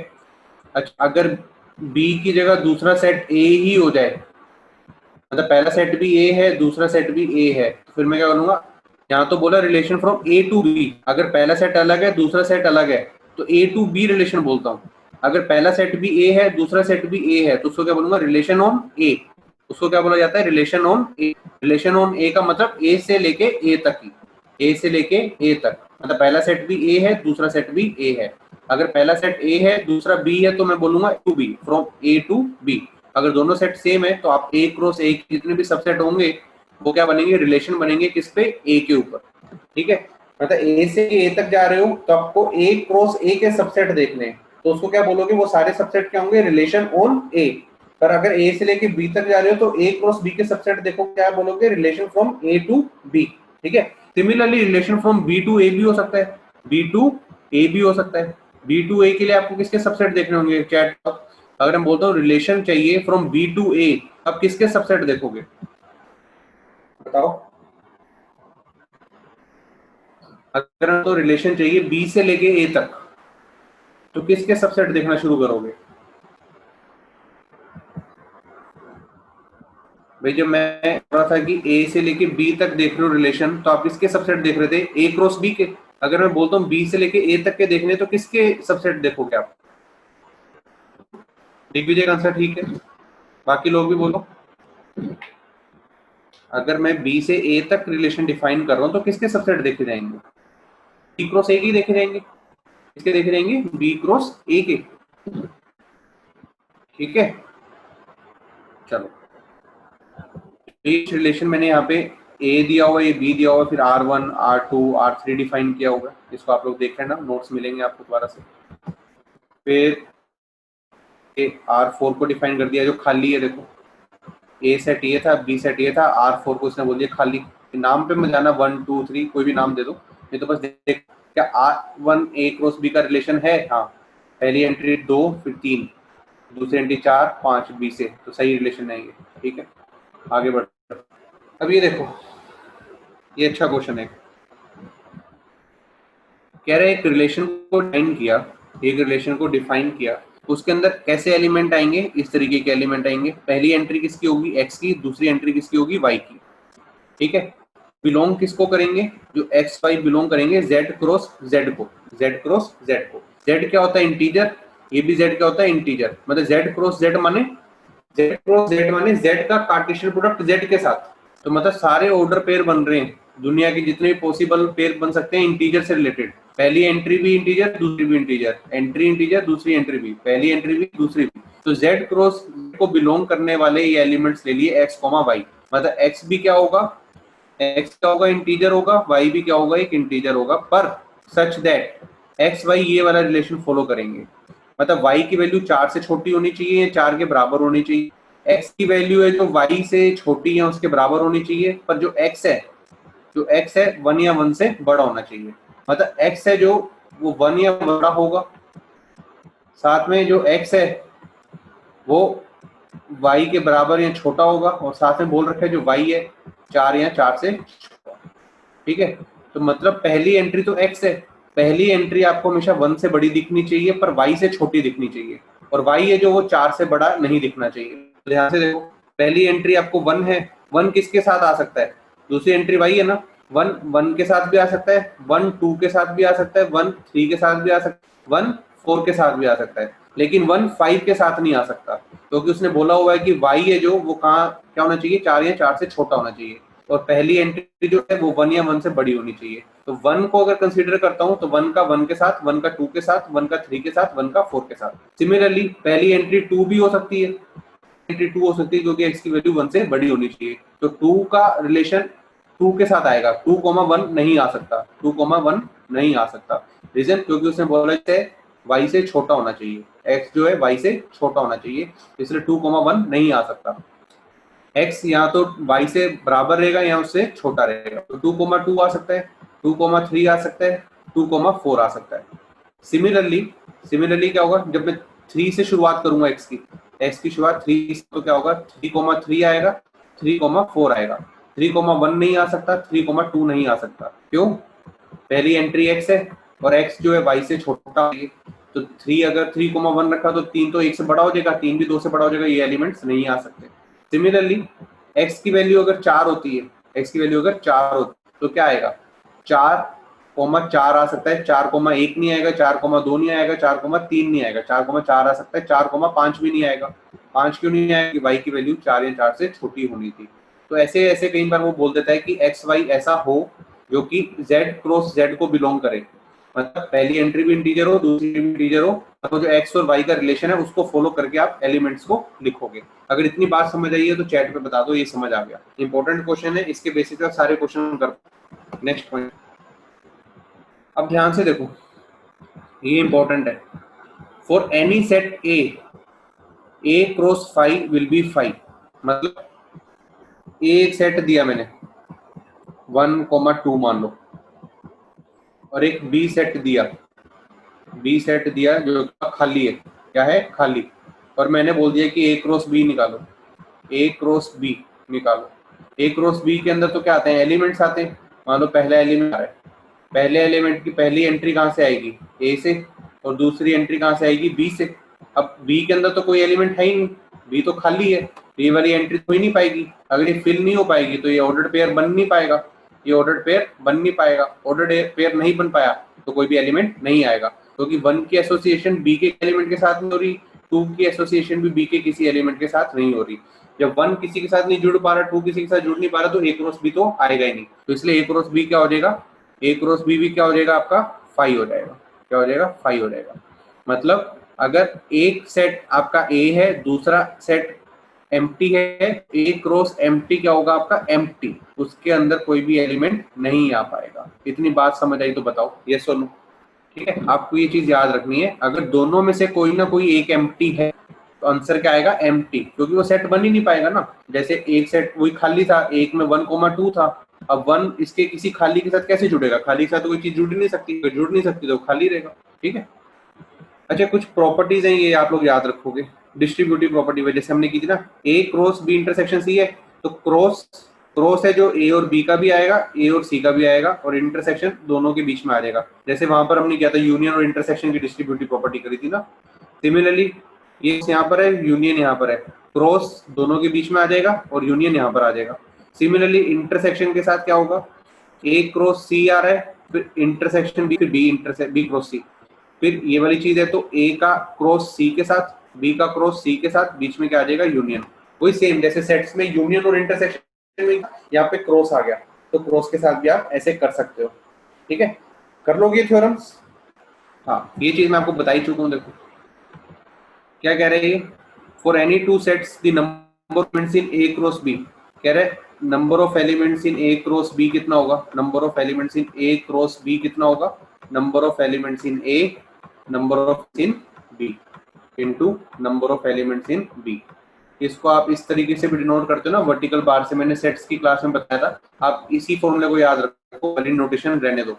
अच्छा, अगर बी की जगह दूसरा सेट ए ही हो जाए, मतलब पहला सेट भी ए है, दूसरा सेट भी ए है, तो फिर मैं क्या करूंगा, यहाँ तो बोला relation from A to B, अगर पहला सेट अलग है दूसरा सेट अलग है तो ए टू बी रिलेशन बोलता हूँ। अगर पहला सेट भी ए है दूसरा सेट भी ए है तो उसको क्या बोलूंगा, रिलेशन ऑन ए। उसको क्या बोला जाता है, relation on A. Relation on A का मतलब ए से लेके ए तक ही, ए से लेके ए तक, मतलब पहला सेट भी ए है दूसरा सेट भी ए है। अगर पहला सेट ए है दूसरा बी है तो मैं बोलूंगा to B, from A to B. अगर दोनों सेट सेम है तो आप ए क्रॉस ए जितने भी सबसेट होंगे वो क्या बनेंगे, रिलेशन बनेंगे किस पे, ए के ऊपर, ठीक है। मतलब ए से ए तक जा रहे हो तो आपको ए क्रॉस ए के सबसेट देखने हैं, तो उसको क्या बोलोगे, वो सारे सबसेट क्या होंगे, रिलेशन ऑन ए। पर अगर ए से लेके बी तक जा रहे हो तो ए क्रॉस बी के सबसेट देखो, क्या बोलोगे, relation from A to B, ठीक है। Similarly relation from B to A भी हो सकता है, बी टू ए भी हो सकता है। बी टू ए के लिए आपको किसके सबसेट देखने होंगे चैट। अगर हम बोलते हो रिलेशन चाहिए फ्रॉम बी टू ए, अब किसके सबसेट देखोगे बताओ। अगर हम तो रिलेशन चाहिए बी से लेके ए तक, तो किसके सबसेट देखना शुरू करोगे भाई। जब मैं कह रहा था कि ए से लेके बी तक देख रहे हो रिलेशन, तो आप किसके सबसेट देख रहे थे, ए क्रॉस बी के। अगर मैं बोलता हूँ बी से लेके ए तक के देखने, तो किसके सबसेट देखोगे आप। दिग्विजय का आंसर ठीक है, बाकी लोग भी बोलो। अगर मैं बी से ए तक रिलेशन डिफाइन कर रहा हूँ तो किसके सबसेट देखे जाएंगे, बी क्रॉस ए के देखे जाएंगे। किसके देखे जाएंगे, बी क्रॉस ए के, ठीक है। चलो, रिलेशन मैंने यहाँ पे ए दिया हुआ है, ये बी दिया हुआ है, फिर R1 R2 R3 डिफाइन किया हुआ है। इसको आप लोग देख लेना, नोट्स मिलेंगे आपको दोबारा से। फिर R4 को डिफाइन कर दिया जो खाली है, देखो ए सेट ये था, बी सेट ये था, R4 को इसने बोल दिया खाली। नाम पे मत जाना, 1 2 3 कोई भी नाम दे दो, ये तो बस देख क्या R1 ए क्रॉस बी का रिलेशन है। हाँ, पहली एंट्री 2, फिर 3, दूसरी एंट्री 4 5 बी से, तो सही रिलेशन है ये, ठीक है। आगे बढ़, अब ये देखो, ये अच्छा क्वेश्चन है। कह रहे एक रिलेशन को डिफाइन किया, एक रिलेशन को डिफाइन किया, उसके अंदर कैसे एलिमेंट आएंगे, इस तरीके के एलिमेंट आएंगे। पहली एंट्री किसकी होगी, एक्स की, दूसरी एंट्री किसकी होगी, वाई की, ठीक है। बिलोंग किसको करेंगे, जो एक्स वाई बिलोंग करेंगे जेड क्रॉस जेड को, जेड क्रॉस जेड को। जेड क्या होता है, इंटीजर, ये भी जेड क्या होता है, इंटीजर। मतलब जेड क्रॉस जेड माने, जेड क्रॉस जेड माने जेड का कार्टेशियन प्रोडक्ट जेड के साथ, तो मतलब सारे ऑर्डर पेयर बन रहे हैं, दुनिया के जितने भी पॉसिबल पेयर बन सकते हैं इंटीजर से रिलेटेड। पहली एंट्री भी इंटीजर, दूसरी भी इंटीजर, एंट्री इंटीजर, दूसरी एंट्री भी, पहली एंट्री भी, दूसरी भी। तो Z क्रॉस को बिलोंग करने वाले ये एलिमेंट्स ले लिए x, y। मतलब x भी क्या होगा, x क्या होगा, इंटीजर होगा, y भी क्या होगा, एक इंटीजर होगा, पर सच दैट x y ये वाला रिलेशन फॉलो करेंगे। मतलब y की वैल्यू 4 से छोटी होनी चाहिए या 4 के बराबर होनी चाहिए, x की वैल्यू है जो y से छोटी है उसके बराबर होनी चाहिए, पर जो x है, जो x है 1 या 1 से बड़ा होना चाहिए। मतलब x है जो वो 1 या बड़ा होगा, साथ में जो x है वो y के बराबर या छोटा होगा, और साथ में बोल रखा है जो y है 4 या 4 से छोटा। ठीक है, तो मतलब पहली एंट्री तो x है, पहली एंट्री आपको हमेशा 1 से बड़ी दिखनी चाहिए पर y से छोटी दिखनी चाहिए, और y है जो वो 4 से बड़ा नहीं दिखना चाहिए। ध्यान से देखो, पहली एंट्री आपको 1 है, 1 किसके साथ आ सकता है, दूसरी एंट्री y है ना, 1 1 के साथ भी आ सकता है, 1 2 के साथ भी आ सकता है, 1 3 के साथ भी आ सकता है, 1 4 के साथ भी आ सकता है, लेकिन 1 5 के साथ नहीं आ सकता, क्योंकि उसने बोला हुआ है कि y है जो वो कहाँ क्या होना चाहिए, 4 या 4 से छोटा होना चाहिए, और पहली एंट्री जो है वो 1 या 1 से बड़ी होनी चाहिए। तो 1 को अगर कंसीडर करता हूं तो 1 का 1 के साथ, 1 का 2 के साथ, 1 का 3 के साथ, 1 का 4 के साथ। सिमिलरली पहली एंट्री 2 भी हो सकती है, एंट्री 2 हो सकती है क्योंकि x की वैल्यू 1 से बड़ी होनी चाहिए, तो 2 का रिलेशन 2 के साथ आएगा, 2,1 नहीं आ सकता, 2,1 नहीं आ सकता। रीजन क्योंकि उसने बोला है y से छोटा होना चाहिए, x जो है y से छोटा होना चाहिए, इसलिए 2,1 नहीं आ सकता। x या तो y से बराबर रहेगा या उससे छोटा रहेगा, तो 2,2 आ सकता है, 2,3 आ सकता है, 2,4 आ सकता है। सिमिलरली क्या होगा, जब मैं 3 से शुरुआत करूंगा x की शुरुआत 3 से, तो क्या होगा 3,3 आएगा, 3,4 आएगा, 3,1 नहीं आ सकता, 3,2 नहीं आ सकता। क्यों, पहली एंट्री x है और x जो है y से छोटा है, तो 3 अगर 3,1 रखा तो 3 तो 1 से बड़ा हो जाएगा, 3 भी 2 से बड़ा हो जाएगा, ये एलिमेंट्स नहीं आ सकते। सिमिलरली x की वैल्यू अगर 4 होती है, x की वैल्यू अगर 4 होती है तो क्या आएगा, 4,4 आ सकता है, 4,1 नहीं आएगा, 4,2 नहीं आएगा, 4,3 नहीं आएगा, 4,4 आ सकता है, 4,5 भी नहीं आएगा। 5 क्यों नहीं आएगा, y की वैल्यू 4 या 4 से छोटी होनी थी। तो ऐसे ऐसे कई बार वो बोल देता है कि एक्स वाई ऐसा हो जो कि z क्रॉस z को बिलोंग करे, मतलब पहली एंट्री भी इंटीजर हो, दूसरी भी इंटीजर हो, तो जो x और y का रिलेशन है उसको फॉलो करके आप एलिमेंट्स को लिखोगे। अगर इतनी बात समझ आई है तो चैट पे बता दो ये समझ आ गया। इंपॉर्टेंट क्वेश्चन है, इसके बेसिस पर सारे क्वेश्चन कर। नेक्स्ट पॉइंट, अब ध्यान से देखो, ये इंपॉर्टेंट है। For any set A cross five will be five, मतलब एक सेट दिया मैंने 1,2 मान लो, और एक बी सेट दिया जो खाली है, क्या है, खाली, और मैंने बोल दिया कि ए क्रॉस बी निकालो, ए क्रॉस बी निकालो। ए क्रॉस बी के अंदर तो क्या आते हैं, एलिमेंट्स आते हैं। मान लो पहला एलिमेंट आ रहा है, पहले एलिमेंट की पहली एंट्री कहाँ से आएगी, ए से, और दूसरी एंट्री कहाँ से आएगी, बी से। अब बी के अंदर तो कोई एलिमेंट है ही नहीं, बी तो खाली है, ये वाली एंट्री हो ही नहीं पाएगी। अगर ये फिल नहीं हो पाएगी तो ये ऑर्डर्ड पेयर बन नहीं पाएगा, ये ऑर्डर्ड पेयर बन नहीं पाएगा, ऑर्डर्ड पेयर नहीं बन पाया तो कोई भी एलिमेंट नहीं आएगा, क्योंकि 1 की एसोसिएशन बी के एलिमेंट के साथ नहीं हो रही, 2 की एसोसिएशन भी बी के किसी एलिमेंट के साथ नहीं हो रही। जब 1 किसी के साथ नहीं जुड़ पा रहा, 2 किसी के साथ जुड़ नहीं पा रहा, तो ए क्रॉस बी तो आएगा ही नहीं। तो इसलिए ए क्रॉस बी क्या हो जाएगा, ए क्रॉस बी भी क्या हो जाएगा आपका, 5 हो जाएगा। क्या हो जाएगा, 5 हो जाएगा। मतलब अगर एक सेट आपका ए है, दूसरा सेट एम्प्टी है, ए क्रॉस एम्प्टी क्या होगा आपका, एम्प्टी, उसके अंदर कोई भी एलिमेंट नहीं आ पाएगा। इतनी बात समझ आई तो बताओ यस और नो। ठीक है, आपको ये चीज याद रखनी है, अगर दोनों में से कोई ना कोई एक एम्प्टी है तो आंसर क्या आएगा, एम्प्टी, क्योंकि वो सेट बन ही नहीं पाएगा ना। जैसे एक सेट वही खाली था, एक में 1,2 था, अब 1 इसके किसी खाली के साथ कैसे जुड़ेगा, खाली के साथ तो कोई चीज जुड़ नहीं सकती, जुड़ नहीं सकती तो खाली रहेगा। ठीक है, अच्छा कुछ प्रॉपर्टीज हैं ये आप लोग याद रखोगे, डिस्ट्रीब्यूटिव प्रॉपर्टी में जैसे हमने की थी ना, ए क्रॉस बी इंटरसेक्शन सी है, तो क्रॉस क्रॉस है जो ए और बी का भी आएगा, ए और सी का भी आएगा, और इंटरसेक्शन दोनों के बीच में आ जाएगा। जैसे वहां पर हमने किया था यूनियन और इंटरसेक्शन की डिस्ट्रीब्यूटिव प्रॉपर्टी करी थी ना। सिमिलरली ये यहाँ पर है, यूनियन यहाँ पर है, क्रॉस दोनों के बीच में आ जाएगा और यूनियन यहाँ पर आ जाएगा। सिमिलरली इंटरसेक्शन के साथ क्या होगा, ए क्रॉस सी आ रहा है, फिर इंटरसेक्शन बी, फिर बी क्रॉस सी, फिर ये वाली चीज है तो ए का क्रॉस सी के साथ, बी का क्रॉस सी के साथ, बीच में क्या आ जाएगा, यूनियन। वही सेम जैसे सेट्स में यूनियन और इंटरसेक्शन यहाँ पे क्रॉस आ गया तो क्रॉस के साथ भी आप ऐसे कर सकते हो। ठीक है, कर लोगे ये थ्योरम्स? हाँ, ये चीज मैं आपको बता ही चुका हूँ। देखो क्या कह रहे हैं, for any two sets the number of elements in A cross B, कह रहे number of elements in A cross B कितना होगा, number of elements in A cross B कितना होगा, number of elements in A number of in B into number of elements in B. इसको आप इस तरीके से भी डिनोट करते हो ना, वर्टिकल बार से। मैंने सेट्स की क्लास में बताया था, आप इसी फॉर्मूले को याद रखो, वाली नोटेशन रहने दो।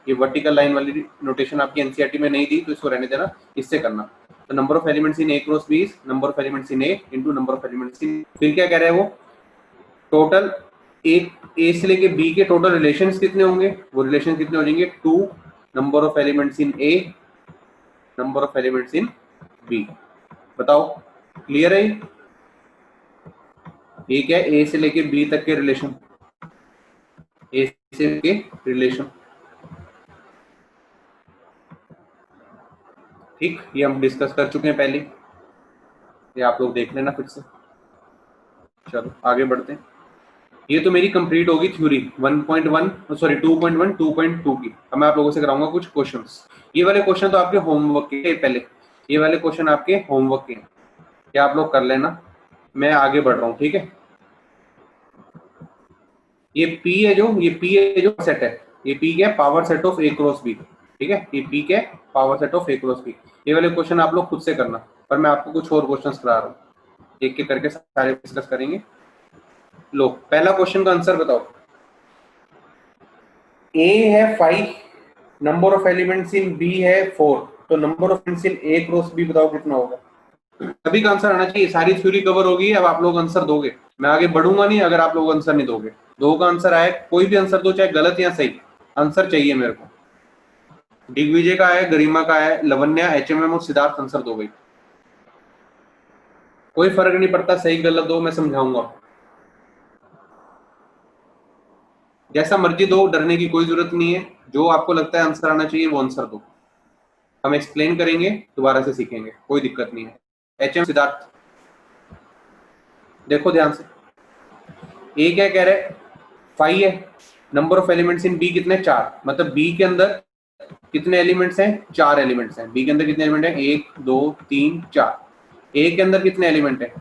ये वर्टिकल लाइन वाली नोटेशन आपकी एनसीईआरटी में नहीं दी तो इसको रहने देना, इससे करना। तो number of elements in A cross B is number of elements in A into number of elements in. फिर क्या कह रहे हैं वो, टोटल ए से लेके बी के टोटल रिलेशंस कितने होंगे, वो रिलेशन कितने हो जाएंगे, 2 number of elements in A number of elements in B. बताओ क्लियर है? ये क्या है, ए से लेके बी तक के रिलेशन, ए से लेके रिलेशन। ठीक, ये हम डिस्कस कर चुके हैं पहले, ये आप लोग देख लेना फिर से। चलो आगे बढ़ते हैं। ये तो मेरी कंप्लीट होगी थ्योरी 1.1 सॉरी 2.1 2.2 की। अब मैं आप लोगों से कराऊंगा कुछ क्वेश्चंस। ये वाले क्वेश्चन तो आपके होमवर्क के, पहले ये वाले क्वेश्चन आपके होमवर्क के, क्या आप लोग कर लेना, मैं आगे बढ़ रहा हूँ। ठीक है, ये P है जो, ये P है जो सेट है, ये P क्या है, power set of A cross B. ठीक है, ये P क्या है, power set of A cross B. ये वाले क्वेश्चन आप लोग खुद से करना, पर मैं आपको कुछ और क्वेश्चंस करा रहा हूँ, एक एक करके सारे डिस्कस करेंगे। लो पहला क्वेश्चन का आंसर बताओ। ए है 5, number of elements in B है 4, तो number of elements in A cross B बताओ कितना होगा। सभी का आंसर आना चाहिए, सारी थ्योरी कवर होगी। अब आप लोग आंसर दोगे, मैं आगे बढ़ूंगा नहीं अगर आप लोग आंसर नहीं दोगे। दो का आंसर आए, कोई भी आंसर दो, चाहे गलत या सही, आंसर चाहिए मेरे को। दिग्विजय का है, गरिमा का है, लवन्या, एचएमएम और सिद्धार्थ आंसर दो भाई, कोई फर्क नहीं पड़ता, सही गलत दो, मैं समझाऊंगा। जैसा मर्जी दो, डरने की कोई जरूरत नहीं है, जो आपको लगता है आंसर आना चाहिए वो आंसर दो, हम एक्सप्लेन करेंगे, दोबारा से सीखेंगे, कोई दिक्कत नहीं है। एचएम सिद्धार्थ देखो ध्यान से, ए क्या कह रहे हैं, 5 है, number of elements in B कितने, 4, मतलब बी के अंदर कितने एलिमेंट्स हैं, 4 एलिमेंट्स हैं। बी के अंदर कितने एलिमेंट हैं, 1 2 3 4। ए के अंदर कितने एलिमेंट है,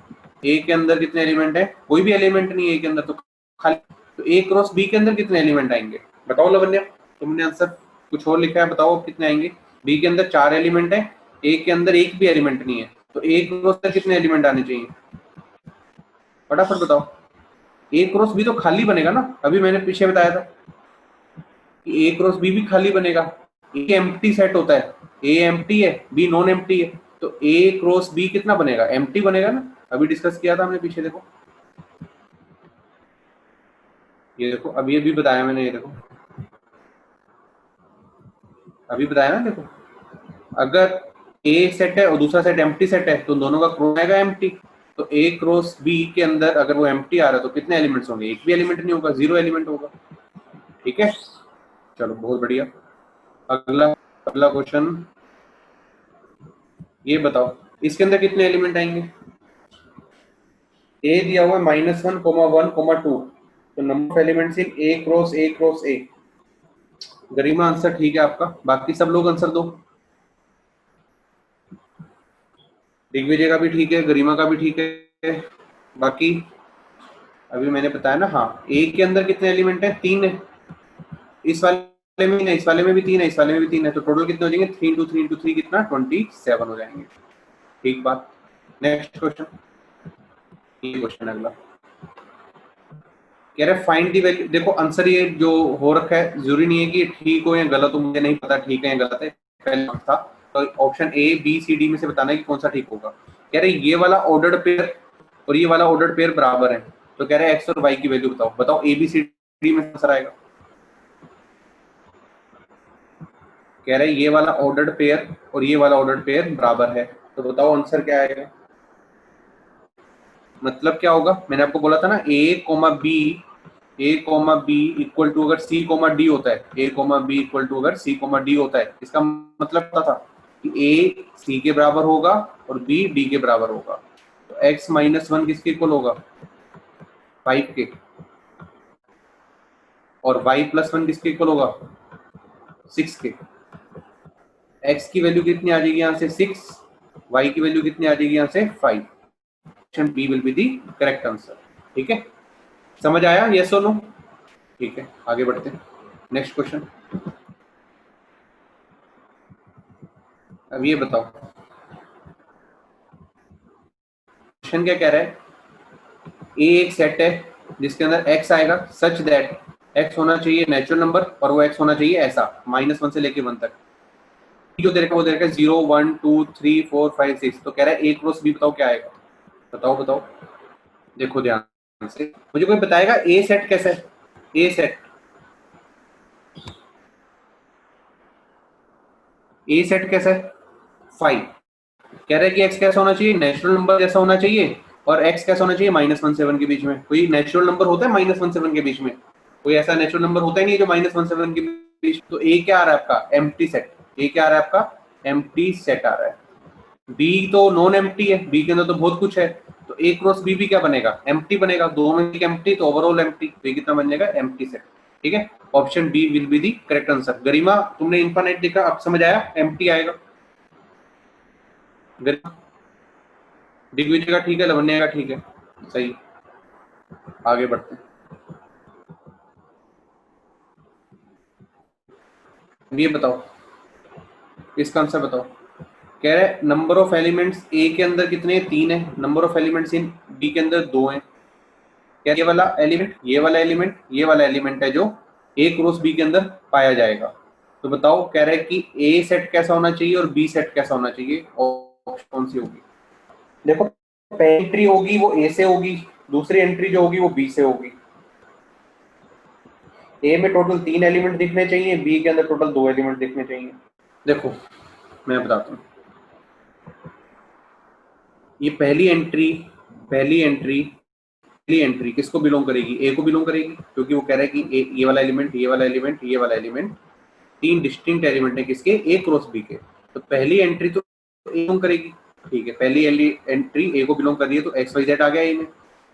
ए के अंदर कितने एलिमेंट है, कोई भी एलिमेंट नहीं है ए के अंदर, तो खाली। तो ए क्रॉस बी के अंदर कितने एलिमेंट आएंगे, बताओ लवन्या, तुमने आंसर कुछ और लिखा है, बताओ कितने आएंगे। बी के अंदर 4 एलिमेंट है, ए के अंदर एक भी एलिमेंट नहीं है, तो ए क्रॉस में कितने एलिमेंट आने चाहिए, फटाफट बताओ। ए क्रॉस बी तो खाली बनेगा ना, अभी मैंने पीछे बताया था कि ए क्रॉस बी भी खाली बनेगा। ए एम्प्टी सेट होता है, ए एम्प्टी है, बी नॉन एम्प्टी है, तो ए क्रॉस बी कितना बनेगा, एम्प्टी बनेगा ना, अभी डिस्कस किया था हमने पीछे। देखो ये देखो, अभी अभी बताया मैंने, ये देखो अभी बताया ना। देखो अगर ए सेट है और दूसरा सेट एम्प्टी सेट है, तो दोनों का क्रॉस आएगा एम्प्टी। तो ए क्रॉस बी के अंदर अगर वो एम्प्टी आ रहा है तो कितने एलिमेंट्स होंगे, एक भी एलिमेंट नहीं होगा, 0 एलिमेंट होगा। ठीक है, चलो बहुत बढ़िया। अगला अगला क्वेश्चन, ये बताओ इसके अंदर कितने एलिमेंट आएंगे। ए दिया हुआ है -1, 1, 2, तो number of elements in A cross A. Garima answer ठीक है आपका, बाकी सब लोग आंसर दो। दिग्विजय का भी ठीक है, गरिमा का भी ठीक है, बाकी अभी मैंने बताया ना। हाँ, ए के अंदर कितने एलिमेंट है, 3 है, इस वाले में नहीं, इस वाले में भी 3 है, इस वाले में भी 3 है, तो टोटल कितने हो जाएंगे, 3 × 3 × 3 कितना, 27 हो जाएंगे। ठीक बात। नेक्स्ट क्वेश्चन, ये क्वेश्चन अगला कह रहे फाइंड दी वैल्यू। देखो आंसर ये जो हो रखा है, जरूरी नहीं है कि ठीक हो या गलत हो, मुझे नहीं पता ठीक है या गलत है, पहले था तो option A B C D में से बताना है कि कौन सा ठीक होगा। कह रहे ये वाला ऑर्डर्ड पेयर और ये वाला ऑर्डर्ड पेयर बराबर है, तो कह रहे एक्स और वाई की वैल्यू बताओ। बताओ ए बी सी डी में आंसर आएगा। कह रहे ये वाला ऑर्डर्ड पेयर और ये वाला ऑर्डर्ड पेयर बराबर है, तो बताओ आंसर क्या आएगा। मतलब क्या होगा, मैंने आपको बोला था ना, ए कोमा बी इक्वल टू अगर सी कोमा डी होता है, ए कोमा बी इक्वल टू अगर सी कोमा डी होता है, इसका मतलब पता था कि ए सी के बराबर होगा और बी डी के बराबर होगा। तो x -1 किसके इक्वल होगा, 5 के, और y+1 किसके इक्वल होगा 6 के। x की वैल्यू कितनी आ जाएगी यहाँ से 6, y की वैल्यू कितनी आ जाएगी यहाँ से 5। Option B will be the correct answer. ठीक है, समझ आया यस और नो? ठीक है, आगे बढ़ते हैं। Next question. अब ये बताओ क्वेश्चन क्या कह रहा है। ए एक सेट है जिसके अंदर x आएगा सच दैट x होना चाहिए नेचुरल नंबर और वो x होना चाहिए ऐसा -1 से लेके 1 तक। जो दे रखा है वो दे रखा है 0 1 2 3 4 5 6। तो कह रहा है a क्रॉस b बताओ क्या आएगा। बताओ बताओ, देखो ध्यान से, मुझे कोई बताएगा ए सेट कैसा है। ए सेट, ए सेट कैसा है 5। कह रहा है कि x कैसा होना चाहिए नेचुरल नंबर जैसा होना चाहिए, और x कैसा होना चाहिए -1 7 के बीच में। कोई नेचुरल नंबर होता है -1 7 के बीच में? कोई ऐसा नेचुरल नंबर होता ही नहीं जो -1 7 के बीच। तो a क्या आ रहा है आपका एम्प्टी सेट। a क्या आ रहा है आपका एम्प्टी सेट आ रहा है। b तो नॉन एम्प्टी है, b के अंदर तो बहुत कुछ है। तो a क्रॉस b भी क्या बनेगा एम्प्टी बनेगा। दो में एक एम्प्टी तो ओवरऑल एम्प्टी, तो ये कितना बन जाएगा एम्प्टी सेट। ठीक है, option B will be the correct answer. Garima तुमने इनफाइनाइट देखा, अब समझ आया एम्प्टी आएगा। दिग्विजय का ठीक है, लवन्या का ठीक है, सही। आगे बढ़ते हैं। ये बताओ इसका आंसर बताओ। कह रहे हैं नंबर ऑफ एलिमेंट्स ए के अंदर कितने 3 है, number of elements in B के अंदर 2 है। क्या ये वाला एलिमेंट, ये वाला एलिमेंट, ये वाला एलिमेंट है जो ए क्रॉस बी के अंदर पाया जाएगा। तो बताओ कह रहे हैं कि ए सेट कैसा होना चाहिए और बी सेट कैसा होना चाहिए, ऑप्शन कौन सी होगी। देखो पहली एंट्री होगी वो ए से होगी, दूसरी एंट्री जो होगी वो बी से होगी। ए में टोटल 3 एलिमेंट दिखने चाहिए, बी के अंदर टोटल 2 एलिमेंट दिखने चाहिए। देखो मैं बताता हूँ, ये पहली एंट्री, पहली एंट्री, पहली एंट्री किसको बिलोंग करेगी ए को बिलोंग करेगी, क्योंकि वो कह रहा है कि ये वाला एलिमेंट, ये वाला एलिमेंट, ये वाला एलिमेंट 3 डिस्टिंक्ट एलिमेंट है किसके ए क्रॉस बी के। तो पहली एंट्री तो ए बिलोंग करेगी। ठीक है, पहली एंट्री ए को बिलोंग कर रही है तो एक्स वाई जेड आ गया ए में।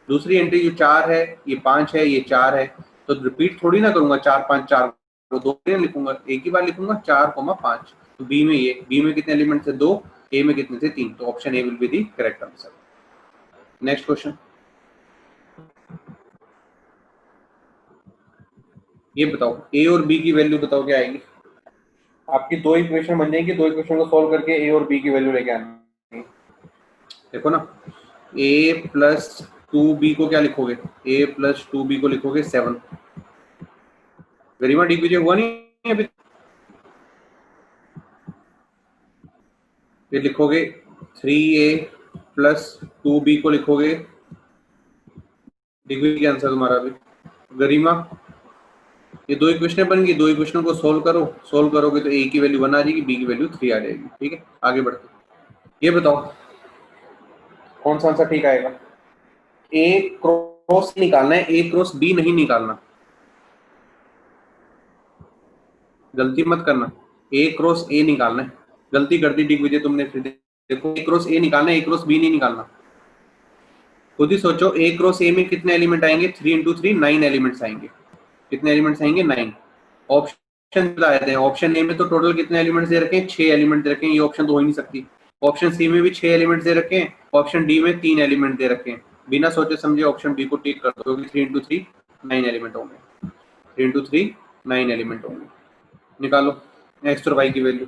दूसरी एंट्री जो 4 है, ये 5 है, ये 4 है, तो रिपीट थोड़ी ना करूंगा 4 5 4 को, दो लिखूंगा, एक ही बार लिखूंगा 4,5। तो बी में ये, बी में कितने एलिमेंट थे 2, ए में कितने थे 3। तो option A will be the correct answer. Next question. ये बताओ ए और बी की वैल्यू बताओ क्या आएगी। आपकी दो इक्वेशन बन जाएंगी, दो इक्वेशन को सॉल्व करके ए और बी की वैल्यू लेके आनी। देखो ना, a + 2b को क्या लिखोगे, a + 2b को लिखोगे 7। गरिमा डी हुआ नहीं अभी। ये लिखोगे 3a + 2b को लिखोगे, डिग्री का आंसर तुम्हारा अभी। गरिमा ये दो इक्वेशन बन गई, दो इक्वेशन को सोल्व करो, सोल्व करोगे तो a की वैल्यू 1 आ जाएगी, b की वैल्यू 3 आ जाएगी। ठीक है, आगे बढ़ते। ये बताओ कौन सा आंसर ठीक आएगा। a क्रॉस निकालना है, a क्रॉस b नहीं निकालना, गलती मत करना। a क्रॉस a निकालना है, गलती कर दी दिग्विजय तुमने। फिर देखो a क्रॉस a निकालना है, a क्रॉस b नहीं निकालना। खुद ही सोचो a क्रॉस a में कितने एलिमेंट आएंगे, 3 × 3 9 एलिमेंट्स आएंगे। कितने एलिमेंट्स आएंगे 9। ऑप्शन बताए थे, ऑप्शन ए में तो टोटल कितने एलिमेंट्स दे रखे हैं 6 एलिमेंट दे रखे हैं, ये ऑप्शन तो हो ही नहीं सकती। ऑप्शन सी में भी 6 एलिमेंट्स दे रखे हैं, ऑप्शन डी में 3 एलिमेंट दे रखे हैं। बिना सोचे समझे ऑप्शन बी को टिक कर दो, 3 × 3 9 एलिमेंट होंगे, 3 × 3 9 एलिमेंट होंगे। निकालो एक्स और वाई की वैल्यू।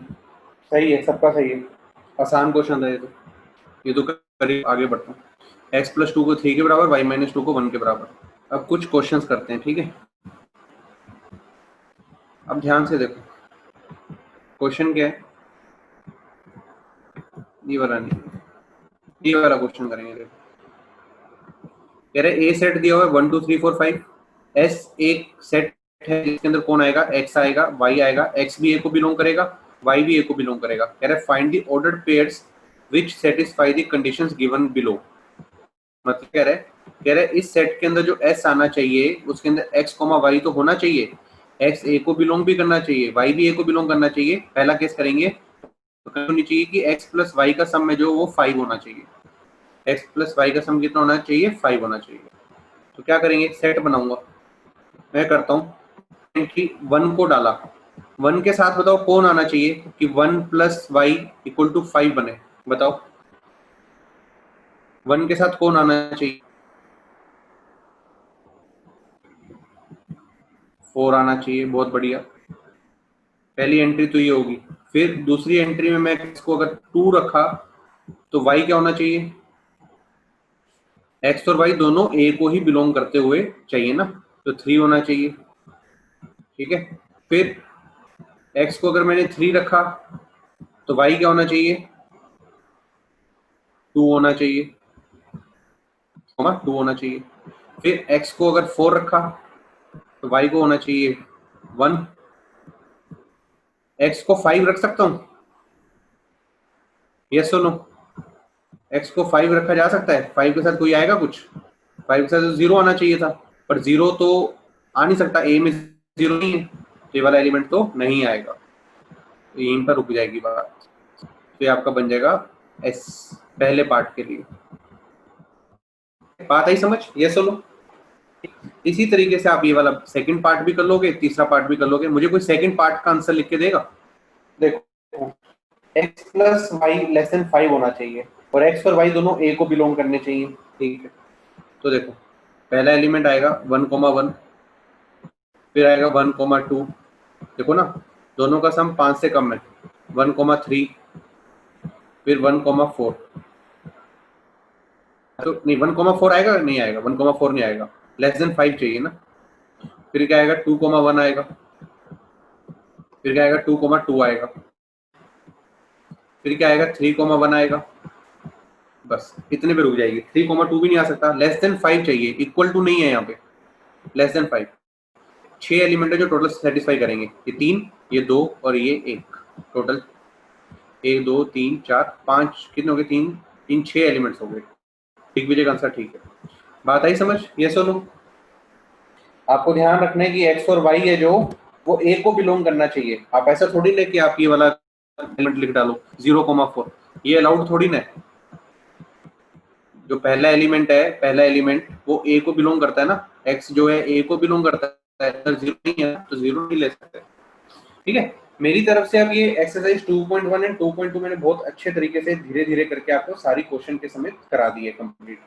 सही है, सबका सही है, आसान क्वेश्चन था ये तो करीब। आगे बढ़ता हूँ, x + 2 को 3 के बराबर, y - 2 को 1 के बराबर। अब कुछ क्वेश्चंस करते हैं, ठीक है। अब ध्यान से देखो क्वेश्चन क्या है, ये वाला नहीं, ये वाला क्वेश्चन करेंगे। देखो कह रहे ए सेट दिया हुआ है 1 2 3 4 5। एस एक सेट है जिसके अंदर कौन आएगा, x आएगा, y आएगा, x भी a को बिलोंग करेगा, y भी a को बिलोंग करेगा। कह रहे find the ordered pairs which satisfy the conditions given below. मतलब कह रहे इस सेट के अंदर जो s आना चाहिए उसके अंदर x, y तो होना चाहिए, x a को बिलोंग भी करना चाहिए, y भी a को बिलोंग करना चाहिए। पहला केस करेंगे तो होनी चाहिए कि x + y का सम में जो वो 5 होना चाहिए, x + y का सम कितना होना चाहिए 5 होना चाहिए। तो क्या करेंगे, सेट बनाऊंगा, मैं करता हूँ एंट्री 1 को डाला, 1 के साथ बताओ कौन आना चाहिए कि 1 प्लस वाई इक्वल टू 5 बने, बताओ 1 के साथ कौन आना चाहिए, 4 आना चाहिए, बहुत बढ़िया, पहली एंट्री तो ये होगी। फिर दूसरी एंट्री में मैं इसको अगर 2 रखा तो y क्या होना चाहिए, x और y दोनों a को ही बिलोंग करते हुए चाहिए ना, तो 3 होना चाहिए, ठीक है। फिर x को अगर मैंने 3 रखा तो y क्या होना चाहिए, 2 होना चाहिए, 2 होना चाहिए। फिर x को अगर 4 रखा तो y को होना चाहिए 1, x को 5 रख सकता हूँ, यस सुनो, x को 5 रखा जा सकता है, 5 के साथ कोई आएगा कुछ, 5 के साथ तो 0 आना चाहिए था, पर 0 तो आ नहीं सकता, a में 0 नहीं है, तो ये वाला एलिमेंट तो नहीं आएगा, तो यहीं पर रुक जाएगी बात, तो ये आपका बन जाएगा s पहले पार्ट के लिए। बात आई समझ, यस सुनो। इसी तरीके से आप ये वाला सेकंड पार्ट भी कर लोगे, तीसरा पार्ट भी कर लोगे। मुझे कोई सेकंड पार्ट का आंसर लिख के देगा, देखो x plus y less than 5 होना चाहिए और x और y दोनों a को बिलोंग करने चाहिए, ठीक है। तो देखो पहला एलिमेंट आएगा 1,1, फिर आएगा 1,2, देखो ना दोनों का सम 5 से कम है, 1,3, फिर 1,4, तो नहीं 1,4 आएगा, नहीं आएगा 1,4 नहीं आएगा, लेस देन 5 चाहिए ना। फिर क्या आएगा 2,1 आएगा, फिर क्या आएगा 2,2 आएगा, फिर क्या आएगा 3,1 आएगा, बस इतने पे रुक जाएगी, 3,2 भी नहीं आ सकता, लेस देन 5 चाहिए, इक्वल टू नहीं है यहाँ पे, लेस देन 5। 6 एलिमेंट है जो टोटल सेटिस्फाई करेंगे, ये 3, ये 2 और ये 1, टोटल 1 2 3 4 5 कितने हो गए, 3 3 6 एलिमेंट्स हो गए, ठीक भी आंसर, ठीक है। बात आई समझ, ये सुनो, आपको ध्यान रखना है कि x और y है जो वो a को बिलोंग करना चाहिए, आप ऐसा थोड़ी ना कि आप ये वाला एलिमेंट लिख डालो 0,4, ये अलाउड थोड़ी ना है। जो पहला एलिमेंट है, पहला एलिमेंट वो a को बिलोंग करता है ना, x जो है a को बिलोंग करता है, अगर 0 नहीं है तो 0 नहीं ले सकते, ठीक है। मेरी तरफ से अब ये एक्सरसाइज 2.1 एंड 2.2 मैंने बहुत अच्छे तरीके से धीरे धीरे करके आपको सारी क्वेश्चन के समेत करा दी है कंप्लीट,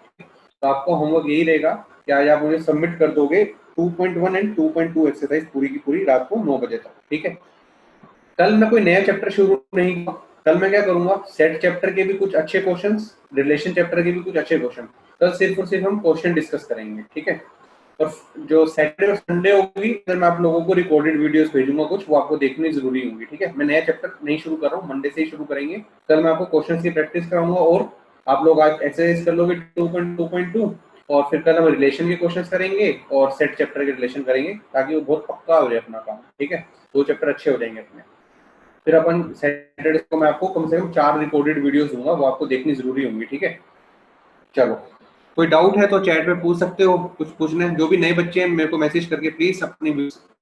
तो आपको होमवर्क यही रहेगा कि आज आप मुझे सबमिट कर दोगे 2.1 एंड 2.2 एक्सरसाइज पूरी की पूरी रात को 9 बजे तक, ठीक है। कल मैं कोई नया चैप्टर शुरू नहीं करूंगा, कल मैं क्या करूंगा, सेट चैप्टर के भी कुछ अच्छे क्वेश्चंस, रिलेशन चैप्टर के भी कुछ अच्छे क्वेश्चन, कल सिर्फ और सिर्फ हम क्वेश्चन डिस्कस करेंगे, ठीक है। और जो सैटरडे और संडे होगी फिर मैं आप लोगों को रिकॉर्डेड वीडियोस भेजूंगा कुछ, वो आपको देखनी जरूरी होंगी, ठीक है। मैं नया चैप्टर नहीं शुरू कर रहा हूँ, मंडे से ही शुरू करेंगे। कल मैं आपको क्वेश्चंस की प्रैक्टिस कराऊंगा और आप लोग आज एक्सरसाइज कर लोगे 2.2 और फिर कल हम रिलेशन के क्वेश्चंस करेंगे और सेट चैप्टर के रिलेशन करेंगे, ताकि वो बहुत पक्का हो जाए अपना काम, ठीक है। 2 चैप्टर अच्छे हो जाएंगे अपने। फिर अपन सैटरडे को मैं आपको कम से कम 4 रिकॉर्डेड वीडियोस दूंगा, वो आपको देखनी जरूरी होंगी, ठीक है। चलो, कोई डाउट है तो चैट में पूछ सकते हो, कुछ पूछना है, जो भी नए बच्चे हैं मेरे को मैसेज करके प्लीज अपनी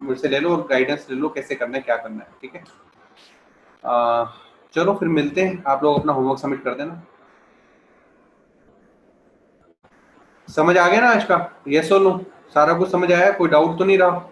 मुझसे ले लो और गाइडेंस ले लो कैसे करना है क्या करना है, ठीक है। चलो फिर मिलते हैं, आप लोग अपना होमवर्क सबमिट कर देना। समझ आ गया ना आज का, यस और नो, सारा कुछ समझ आया, कोई डाउट तो नहीं रहा।